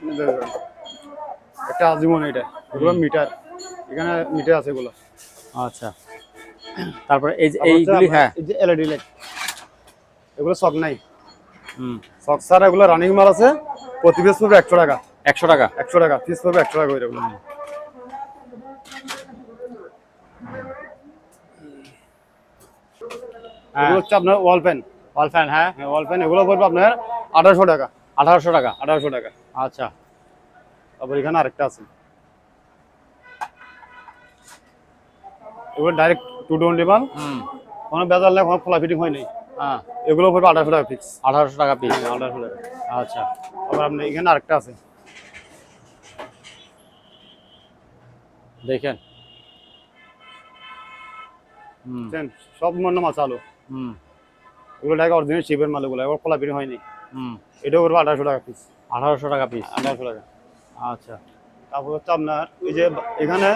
Speaker 1: নিতে পারবেন। একটা আজীবন এটা। এগুলো মিটার। এখানে মিটার আছে এগুলো।
Speaker 2: আচ্ছা। তারপরে এই যে এইগুলি, হ্যাঁ,
Speaker 1: এই যে এলইডি লাইট। এগুলো সক নাই।
Speaker 2: হুম।
Speaker 1: সক ছাড়া এগুলো রানিং মাল আছে। প্রতি পিস পড়বে 100 টাকা।
Speaker 2: 100 টাকা?
Speaker 1: 100 টাকা পিস পড়বে, 100 টাকা করে এগুলো। এগুলো হচ্ছে আপনার ওয়াল ফ্যান।
Speaker 2: ওয়াল ফ্যান? হ্যাঁ।
Speaker 1: ওয়াল ফ্যান এগুলো পড়বে আপনার 1800 টাকা।
Speaker 2: 1800 টাকা?
Speaker 1: 1800 টাকা।
Speaker 2: আচ্ছা।
Speaker 1: তারপর এখানে আরেকটা আছে। এগুলো ডাইরেক্ট 220 মাল। কোনো বেজাল নেই, কোনো খোলা ফিটিং হয় নাই।
Speaker 2: হ্যাঁ।
Speaker 1: এগুলো পড়বে 1800 টাকা ফিক্স।
Speaker 2: 1800 টাকা পিস?
Speaker 1: 1800 টাকা।
Speaker 2: আচ্ছা।
Speaker 1: আবার আপনি এখানে আরেকটা আছে।
Speaker 2: দেখেন।
Speaker 1: বুঝছেন? সব মন্য মাছ আলো। এগুলো ডাইরেক্ট অরিজিনাল শিপের মাল। এগুলো এবার খোলা ফিটিং হয়নি। এটা পড়বে 1800 টাকা পিস।
Speaker 2: 1800 টাকা পিস?
Speaker 1: 1800 টাকা।
Speaker 2: আচ্ছা।
Speaker 1: তারপর হচ্ছে আপনার এই যে এখানে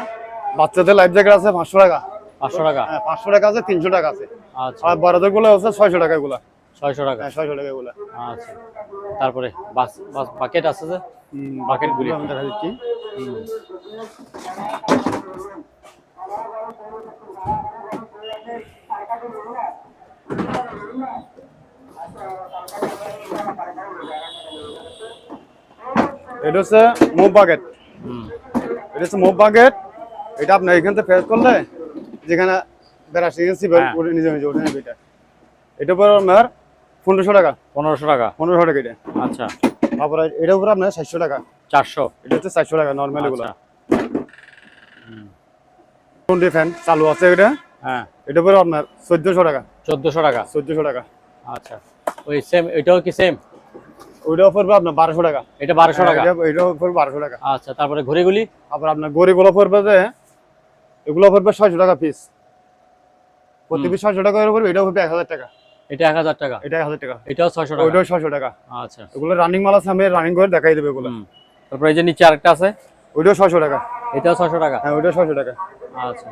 Speaker 1: বাচ্চাদের লাইফ জ্যাকেট আছে 500 টাকা।
Speaker 2: 500 টাকা?
Speaker 1: হ্যাঁ, 500 টাকা আছে, 300 টাকা আছে।
Speaker 2: আচ্ছা।
Speaker 1: আর বড়দের গুলো আছে 600 টাকা এগুলা।
Speaker 2: 600 টাকা?
Speaker 1: হ্যাঁ, 600 টাকা এগুলা।
Speaker 2: আচ্ছা। তারপরে বাকেট আছে যে, বাকেট গুলি
Speaker 1: আমি দেখা দিচ্ছি। এটা হচ্ছে মুভ বাকেট। এটা হচ্ছে মুভ বাকেট। এটা আপনি এখান থেকে ফেস করলে যেখানে বেড়া শিখেছি নিজে নিজে ওঠে এটা। এটা পড়বে আপনার 1500 টাকা।
Speaker 2: 1500 টাকা।
Speaker 1: 1500 টাকা এটা।
Speaker 2: আচ্ছা।
Speaker 1: তারপরে এটা উপরে আপনার 700 টাকা।
Speaker 2: 400।
Speaker 1: এটা হচ্ছে 400 টাকা নরমাল এগুলো।
Speaker 2: আচ্ছা।
Speaker 1: টুন্ডি ফ্যান চালু আছে এটা।
Speaker 2: হ্যাঁ।
Speaker 1: এটা পড়বে আপনার 1400 টাকা।
Speaker 2: 1400 টাকা।
Speaker 1: 1400 টাকা।
Speaker 2: আচ্ছা। ওই সেম এটাও কি সেম?
Speaker 1: ওইটাও পড়বে আপনার 1200 টাকা।
Speaker 2: এটা 1200 টাকা।
Speaker 1: এটাও পড়বে 1200 টাকা।
Speaker 2: আচ্ছা, তারপরে ঘড়িগুলি?
Speaker 1: আবার আপনার গড়িগুলো পড়বে যে এগুলো পড়বে 600 টাকা পিস। প্রতি পিস 600 টাকা করে পড়বে। এটাও পড়বে 1000 টাকা।
Speaker 2: এটা 1000 টাকা।
Speaker 1: এটা 1000 টাকা।
Speaker 2: এটাও 600 টাকা।
Speaker 1: ওইটাও 600 টাকা।
Speaker 2: আচ্ছা।
Speaker 1: এগুলো রানিং মাল আছে, আমি রানিং করে দেখাই দেব এগুলো।
Speaker 2: তারপরে এই যে নিচে আরেকটা আছে,
Speaker 1: ওইটাও 600 টাকা।
Speaker 2: এটাও 600 টাকা।
Speaker 1: হ্যাঁ, ওইটাও 600 টাকা।
Speaker 2: আচ্ছা।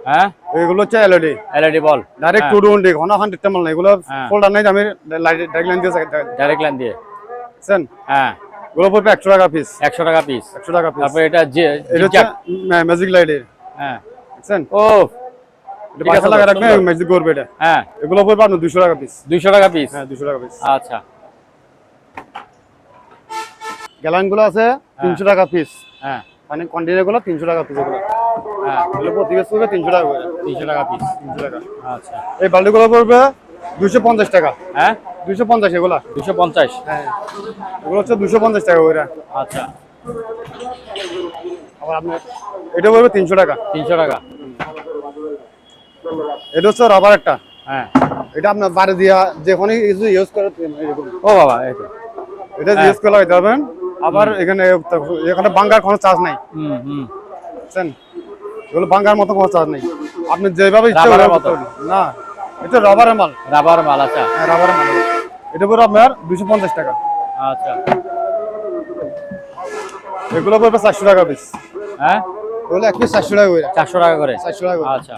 Speaker 2: হ্যাঁ,
Speaker 1: এগুলো হচ্ছে LED.
Speaker 2: LED ball
Speaker 1: direct two don't ঘন 100 মাল না, এগুলো ফোল্ডার নাই, আমি ডাইরেক্ট লাইন দিয়ে
Speaker 2: ডাইরেক্ট লাইন দিয়ে।
Speaker 1: বুঝছেন?
Speaker 2: হ্যাঁ,
Speaker 1: এগুলো পড়বে 100 টাকা পিস।
Speaker 2: 100 টাকা পিস।
Speaker 1: 100 টাকা পিস।
Speaker 2: তারপরে এটা যে
Speaker 1: এটা হচ্ছে ম্যাজিক লাইটের।
Speaker 2: হ্যাঁ,
Speaker 1: বুঝছেন?
Speaker 2: ও
Speaker 1: এটা পাশে লাগা রাখবে, ম্যাজিক করবে এটা।
Speaker 2: হ্যাঁ,
Speaker 1: এগুলো পড়বে আপনার 200 টাকা পিস।
Speaker 2: 200 টাকা পিস।
Speaker 1: হ্যাঁ, 200 টাকা পিস।
Speaker 2: আচ্ছা।
Speaker 1: গ্যালান গুলো আছে 300 টাকা পিস।
Speaker 2: হ্যাঁ,
Speaker 1: মানে কন্টেনার গুলো 300 টাকা পিস এগুলো।
Speaker 2: হ্যাঁ,
Speaker 1: এগুলো প্রতি পিস পড়বে 300 টাকা করে।
Speaker 2: 300 টাকা পিস।
Speaker 1: 300 টাকা।
Speaker 2: আচ্ছা।
Speaker 1: এই বালতি গুলো পড়বে 250 টাকা।
Speaker 2: হ্যাঁ,
Speaker 1: 250 এগুলা।
Speaker 2: 250।
Speaker 1: হ্যাঁ, এগুলো হচ্ছে 250 টাকা করে।
Speaker 2: আচ্ছা।
Speaker 1: আবার আপনার এটা পড়বে 300 টাকা।
Speaker 2: 300 টাকা।
Speaker 1: এটা হচ্ছে রাবার একটা।
Speaker 2: হ্যাঁ,
Speaker 1: এটা আপনার বাড়ি দিয়া যেখানে কিছু ইউজ করে এরকম।
Speaker 2: ও বাবা, এই তো।
Speaker 1: এটা ইউজ করে লাগাইতে পারবেন। আবার এখানে বাঙ্গার কোনো চার্জ নাই। বুঝছেন? এগুলো বাঙ্গার মতো কোনো চার্জ নেই, আপনি যেভাবে ইচ্ছা
Speaker 2: রাবারের
Speaker 1: ওইভাবে
Speaker 2: মতো?
Speaker 1: করতে পারবেন। না, এটা রাবারের মাল।
Speaker 2: রাবার মাল। আচ্ছা।
Speaker 1: হ্যাঁ, রাবারের মাল। এটা পড়বে আপনার 250 টাকা।
Speaker 2: আচ্ছা।
Speaker 1: এগুলো পড়বে 400 টাকা পিস।
Speaker 2: হ্যাঁ,
Speaker 1: এগুলো এক পিস 400 টাকা করে।
Speaker 2: 400 টাকা করে।
Speaker 1: 400 টাকা করে।
Speaker 2: আচ্ছা।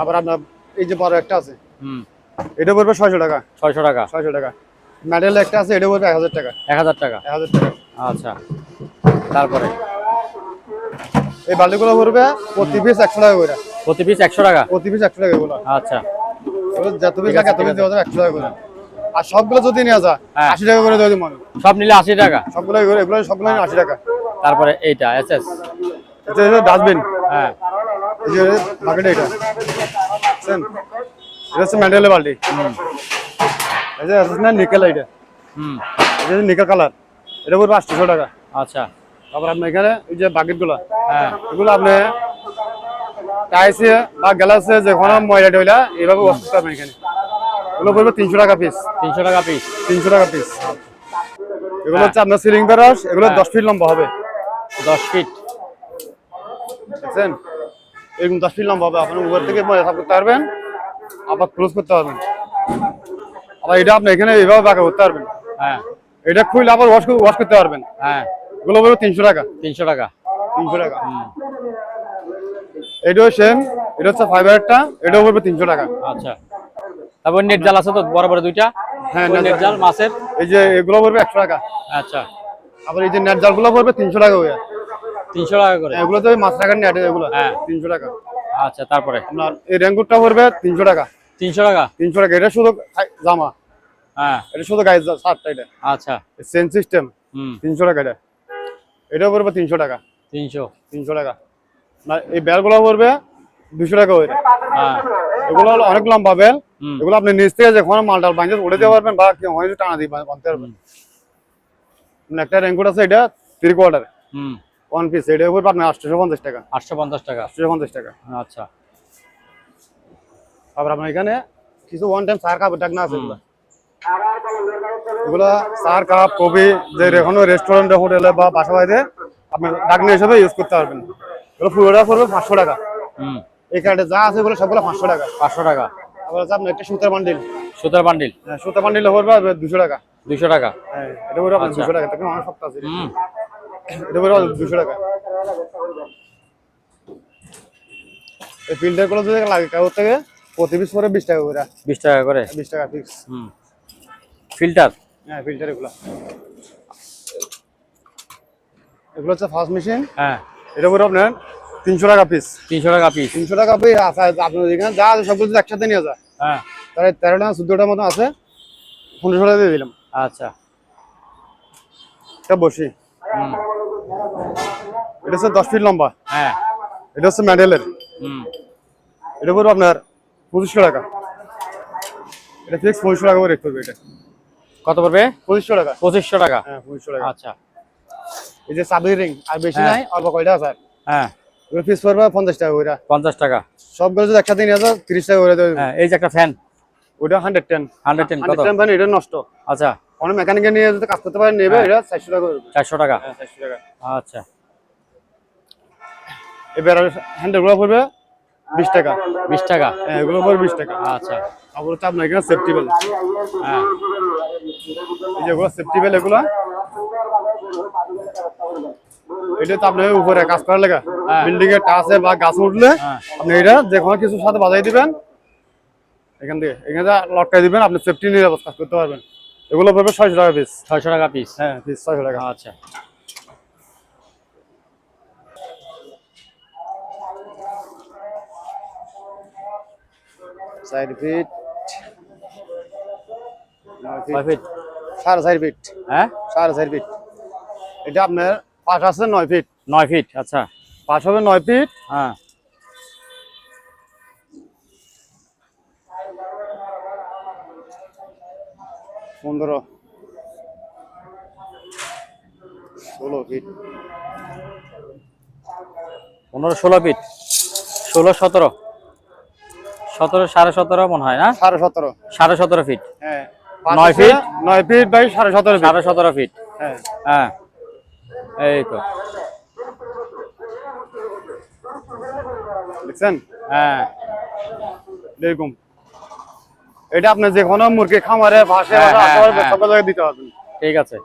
Speaker 1: আবার আপনার এই যে বড় একটা আছে,
Speaker 2: হুম,
Speaker 1: এটা পড়বে 600 টাকা।
Speaker 2: 600 টাকা।
Speaker 1: 600 টাকা। মেডেল একটা আছে, এটা পড়বে 1000 টাকা।
Speaker 2: 1000 টাকা।
Speaker 1: 1000 টাকা।
Speaker 2: আচ্ছা। তারপরে
Speaker 1: এই বালতিগুলো পড়বে প্রতি পিস 100 টাকা করে।
Speaker 2: প্রতি পিস 100 টাকা।
Speaker 1: প্রতি পিস 100 টাকা এগুলো।
Speaker 2: আচ্ছা।
Speaker 1: এগুলো যত পিস
Speaker 2: ঠিক আছে,
Speaker 1: লাগে তত পিস দেওয়া যাবে 100 টাকা করে। আর সবগুলো যদি নেওয়া যায়
Speaker 2: হ্যাঁ।
Speaker 1: 80 টাকা করে দেওয়া যাবে মানুষ।
Speaker 2: সব নিলে 80 টাকা।
Speaker 1: সবগুলো এগুলো সবগুলো 80 টাকা।
Speaker 2: তারপরে এইটা এসএস।
Speaker 1: এটা হলো ডাস্টবিন।
Speaker 2: হ্যাঁ,
Speaker 1: এই যে বাকেট এটা। বুঝছেন? এটা হচ্ছে মেডেলের বালতি। এই যে আছে না নিকেল এটা।
Speaker 2: হুম,
Speaker 1: এটা হচ্ছে নিকেল কালার। এটা পড়বে 800 টাকা।
Speaker 2: আচ্ছা।
Speaker 1: তারপর আপনি এখানে এই যে বাকেটগুলো,
Speaker 2: হ্যাঁ,
Speaker 1: এগুলো আপনি টাইসে বা গ্লাসে যে কোনো ময়লা টয়লা এইভাবে ওয়াশ করতে পারবেন এখানে। এগুলো পড়বে 300 টাকা পিস।
Speaker 2: 300 টাকা পিস।
Speaker 1: 300 টাকা পিস। এগুলো হচ্ছে আপনার সিলিং ব্রাশ, এগুলো 10 ফিট লম্বা হবে।
Speaker 2: 10 ফিট।
Speaker 1: দেখছেন? এরকম 10 ফিট লম্বা হবে। আপনি উপর থেকে ময়লা সাফ করতে পারবেন, আবার ক্লোজ করতে পারবেন। আবার এটা আপনি এখানে এইভাবে বাঁকা করতে পারবেন।
Speaker 2: হ্যাঁ,
Speaker 1: এটা খুলে আবার ওয়াশ করতে পারবেন।
Speaker 2: হ্যাঁ,
Speaker 1: এগুলো পড়বে 300 টাকা।
Speaker 2: 300 টাকা।
Speaker 1: 300 টাকা।
Speaker 2: হুম,
Speaker 1: এটাও সেম, এটা হচ্ছে ফাইবারটা, এটাও পড়বে 300 টাকা।
Speaker 2: আচ্ছা। তারপর নেট জাল আছে তো বড় বড় দুইটা?
Speaker 1: হ্যাঁ,
Speaker 2: ওই নেট জাল মাছের।
Speaker 1: এই যে এগুলো পড়বে 100 টাকা।
Speaker 2: আচ্ছা।
Speaker 1: আবার এই যে নেট জালগুলো পড়বে 300 টাকা করে।
Speaker 2: 300 টাকা করে।
Speaker 1: এগুলো তো মাছ রাখার নেট, এগুলো
Speaker 2: হ্যাঁ।
Speaker 1: 300 টাকা।
Speaker 2: আচ্ছা। তারপরে
Speaker 1: আপনার এই রেনকোটটা পড়বে 300 টাকা।
Speaker 2: 300 টাকা।
Speaker 1: 300 টাকা। এটা শুধু জামা,
Speaker 2: হ্যাঁ,
Speaker 1: এটা শুধু গায়ে শার্টটা। এটা
Speaker 2: আচ্ছা।
Speaker 1: সেন সিস্টেম।
Speaker 2: হুম,
Speaker 1: 300 টাকা এটা। এটাও পড়বে 300 টাকা।
Speaker 2: 300।
Speaker 1: 300 টাকা। না, এই বেলগুলো পড়বে 200 টাকা করে।
Speaker 2: হ্যাঁ,
Speaker 1: এগুলো হলো অনেক লম্বা বেল।
Speaker 2: হুম,
Speaker 1: এগুলো আপনি নিচ থেকে যখন মালটাল বাঁধতে উঠে দিতে পারবেন বা হয় টানা দিয়ে বাঁধতে পারবেন। একটা রেনকোট আছে, এটা 3 কোয়ার্টার
Speaker 2: হুম,
Speaker 1: 1 পিস। এটা পড়বে আপনার 850 টাকা।
Speaker 2: 850 টাকা।
Speaker 1: 850 টাকা।
Speaker 2: আচ্ছা।
Speaker 1: আবার আপনার এখানে কিছু ওয়ান টাইম সার কাপ ডাকনা আছে। এগুলো সার কাপ কপি যে কোনো রেস্টুরেন্টে হোটেলে বা বাসা বাড়িতে আপনি ডাকনা হিসেবে ইউজ করতে পারবেন। এগুলো পুরোটা পড়বে 500 টাকা।
Speaker 2: হুম,
Speaker 1: এই কার্ডে যা আছে এগুলো সবগুলো 500 টাকা।
Speaker 2: 500 টাকা।
Speaker 1: আবার হচ্ছে আপনার একটা সুতার বান্ডিল।
Speaker 2: সুতার বান্ডিল।
Speaker 1: হ্যাঁ, সুতার বান্ডিল পড়বে 200 টাকা।
Speaker 2: 200 টাকা।
Speaker 1: হ্যাঁ, এটা পড়বে আপনার
Speaker 2: আচ্ছা।
Speaker 1: 200 টাকা। তখন অনেক সস্তা আছে।
Speaker 2: হুম,
Speaker 1: এটা পড়বে 200 টাকা। এই ফিল্টার গুলো যদি লাগে কাগজ থেকে প্রতি পিস পরে 20 টাকা করে।
Speaker 2: 20 টাকা করে।
Speaker 1: 20 টাকা ফিক্স।
Speaker 2: হুম, ফিল্টার।
Speaker 1: হ্যাঁ, ফিল্টার এগুলো হচ্ছে ফার্স্ট মেশিন।
Speaker 2: হ্যাঁ,
Speaker 1: এটা পড়বে আপনার 300 টাকা পিস।
Speaker 2: 300 টাকা পিস।
Speaker 1: 300 টাকা পিস। আপনার এখানে যা আছে সবগুলো যদি একসাথে নিয়ে যায়
Speaker 2: হ্যাঁ,
Speaker 1: তাহলে 13টা 14টার মতো আছে। 1500 টাকা দিয়ে দিলাম।
Speaker 2: আচ্ছা।
Speaker 1: এটা বসি।
Speaker 2: হুম,
Speaker 1: এটা হচ্ছে 10 ফিট লম্বা।
Speaker 2: হ্যাঁ,
Speaker 1: এটা হচ্ছে মেডেলের।
Speaker 2: হুম,
Speaker 1: এটা পড়বে আপনার 2500 টাকা। এটা ফিক্স 2500 টাকা করে রেট করবে এটা।
Speaker 2: কত পড়বে?
Speaker 1: 2500 টাকা।
Speaker 2: 2500 টাকা।
Speaker 1: হ্যাঁ 2500 টাকা।
Speaker 2: আচ্ছা
Speaker 1: এই যে সাবি রিং আর বেশি
Speaker 2: হ্যাঁ।
Speaker 1: নাই, অল্প কয়টা আছে।
Speaker 2: হ্যাঁ
Speaker 1: ওই পিস পড়বে 50 টাকা করে।
Speaker 2: 50 টাকা।
Speaker 1: সবগুলো যদি একসাথে নিয়ে যাও 30 টাকা করে দেবে।
Speaker 2: হ্যাঁ এই যে একটা ফ্যান
Speaker 1: ওটা 110
Speaker 2: কত?
Speaker 1: 110 মানে এটা নষ্ট।
Speaker 2: আচ্ছা
Speaker 1: অনেক মেকানিকে নিয়ে যদি কাজ করতে পারেন নেবে,
Speaker 2: হ্যাঁ।
Speaker 1: এটা 400 টাকা করে।
Speaker 2: 400 টাকা।
Speaker 1: হ্যাঁ 400 টাকা।
Speaker 2: আচ্ছা
Speaker 1: এবার হ্যান্ডেলগুলো পড়বে 20 টাকা।
Speaker 2: 20 টাকা।
Speaker 1: হ্যাঁ এগুলো পড়বে 20 টাকা।
Speaker 2: আচ্ছা
Speaker 1: তারপর হচ্ছে আপনার এখানে সেফটি বেল।
Speaker 2: হ্যাঁ
Speaker 1: এই যে এগুলো সেফটি বেল, এগুলো এটা তো আপনার উপরে কাজ করার লেগা,
Speaker 2: হ্যাঁ।
Speaker 1: বিল্ডিং এর টাসে বা গাছ উঠলে
Speaker 2: হ্যাঁ।
Speaker 1: আপনি এটা যে কোনো কিছুর সাথে বাজাই দিবেন, এখান থেকে এখানে লটকাই দিবেন, আপনি সেফটি নিয়ে কাজ করতে পারবেন। এগুলো পড়বে 600 টাকা পিস।
Speaker 2: 600 টাকা পিস।
Speaker 1: হ্যাঁ পিস 600 টাকা।
Speaker 2: আচ্ছা
Speaker 1: 4 ফিট 9
Speaker 2: কয়
Speaker 1: ফিট
Speaker 2: ফিট?
Speaker 1: 4.5 ফিট।
Speaker 2: হ্যাঁ
Speaker 1: 4.5 ফিট। এটা আপনার পাশ আছে 9 ফিট।
Speaker 2: 9 ফিট। আচ্ছা
Speaker 1: পাশ হবে 9 ফিট।
Speaker 2: হ্যাঁ
Speaker 1: 15 16 ফিট।
Speaker 2: 15 16 ফিট। 16 17 17 17.5 মনে হয় না?
Speaker 1: 17.5।
Speaker 2: 17.5 ফিট।
Speaker 1: হ্যাঁ
Speaker 2: 9 feet.
Speaker 1: 9 feet by 17.5 feet.
Speaker 2: 17.5 feet.
Speaker 1: হ্যাঁ
Speaker 2: হ্যাঁ এই তো।
Speaker 1: দেখছেন
Speaker 2: হ্যাঁ
Speaker 1: এরকম। এটা আপনি যে কোনো মুরগি খামারে ভাসে
Speaker 2: হ্যাঁ, হ্যাঁ,
Speaker 1: সব
Speaker 2: হ্যাঁ।
Speaker 1: জায়গায় দিতে পারবেন।
Speaker 2: ঠিক আছে।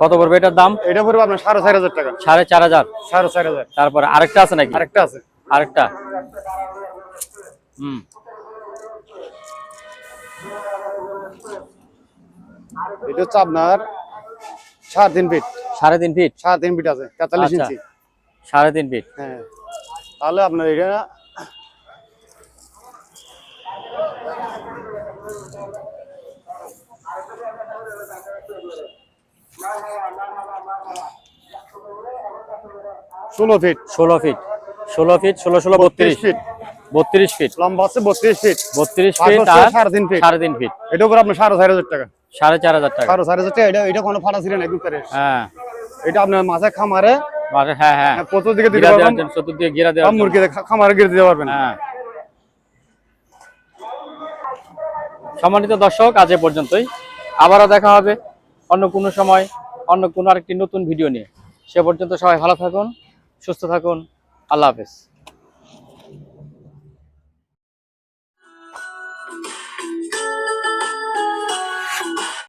Speaker 2: কত পড়বে এটার দাম?
Speaker 1: এটা পড়বে আপনার 4,500 টাকা।
Speaker 2: 4,500।
Speaker 1: 4,500।
Speaker 2: তারপরে আরেকটা আছে নাকি?
Speaker 1: আরেকটা আছে।
Speaker 2: আরেকটা হুম
Speaker 1: এটা হচ্ছে আপনার 3.5 ফিট।
Speaker 2: 3.5 ফিট।
Speaker 1: 3.5 ফিট আছে 43
Speaker 2: আচ্ছা।
Speaker 1: ইঞ্চি।
Speaker 2: 3.5 ফিট।
Speaker 1: হ্যাঁ তাহলে আপনার এটা ষোলো feet.
Speaker 2: 16 feet. 16 feet 16 16 32
Speaker 1: feet.
Speaker 2: 32 feet.
Speaker 1: লম্বা আছে 32 ফিট।
Speaker 2: 32
Speaker 1: পাঁচ
Speaker 2: ফিট
Speaker 1: হচ্ছে
Speaker 2: আর
Speaker 1: 3.5 ফিট।
Speaker 2: 3.5 ফিট।
Speaker 1: এটা উপর আপনার 4,500 টাকা।
Speaker 2: 4,500 টাকা।
Speaker 1: 4,500 টাকা। এটা কোনো ফাটা ছিল না একদম ফ্রেশ।
Speaker 2: হ্যাঁ
Speaker 1: এটা আপনার মাছে খামারে
Speaker 2: হ্যাঁ হ্যাঁ
Speaker 1: চতুর্দিকে দিতে
Speaker 2: ঘিরা দেওয়ার
Speaker 1: পারবেন,
Speaker 2: জন্য, চতুর্দিকে ঘিরা দেওয়ার জন্য।
Speaker 1: মুরগি খামারে গিয়ে দিতে পারবেন।
Speaker 2: হ্যাঁ সম্মানিত দর্শক আজ এ পর্যন্তই। আবারও দেখা হবে অন্য কোনো সময় অন্য কোনো আরেকটি নতুন ভিডিও নিয়ে। সে পর্যন্ত সবাই ভালো থাকুন, সুস্থ থাকুন। আল্লাহ হাফেজ।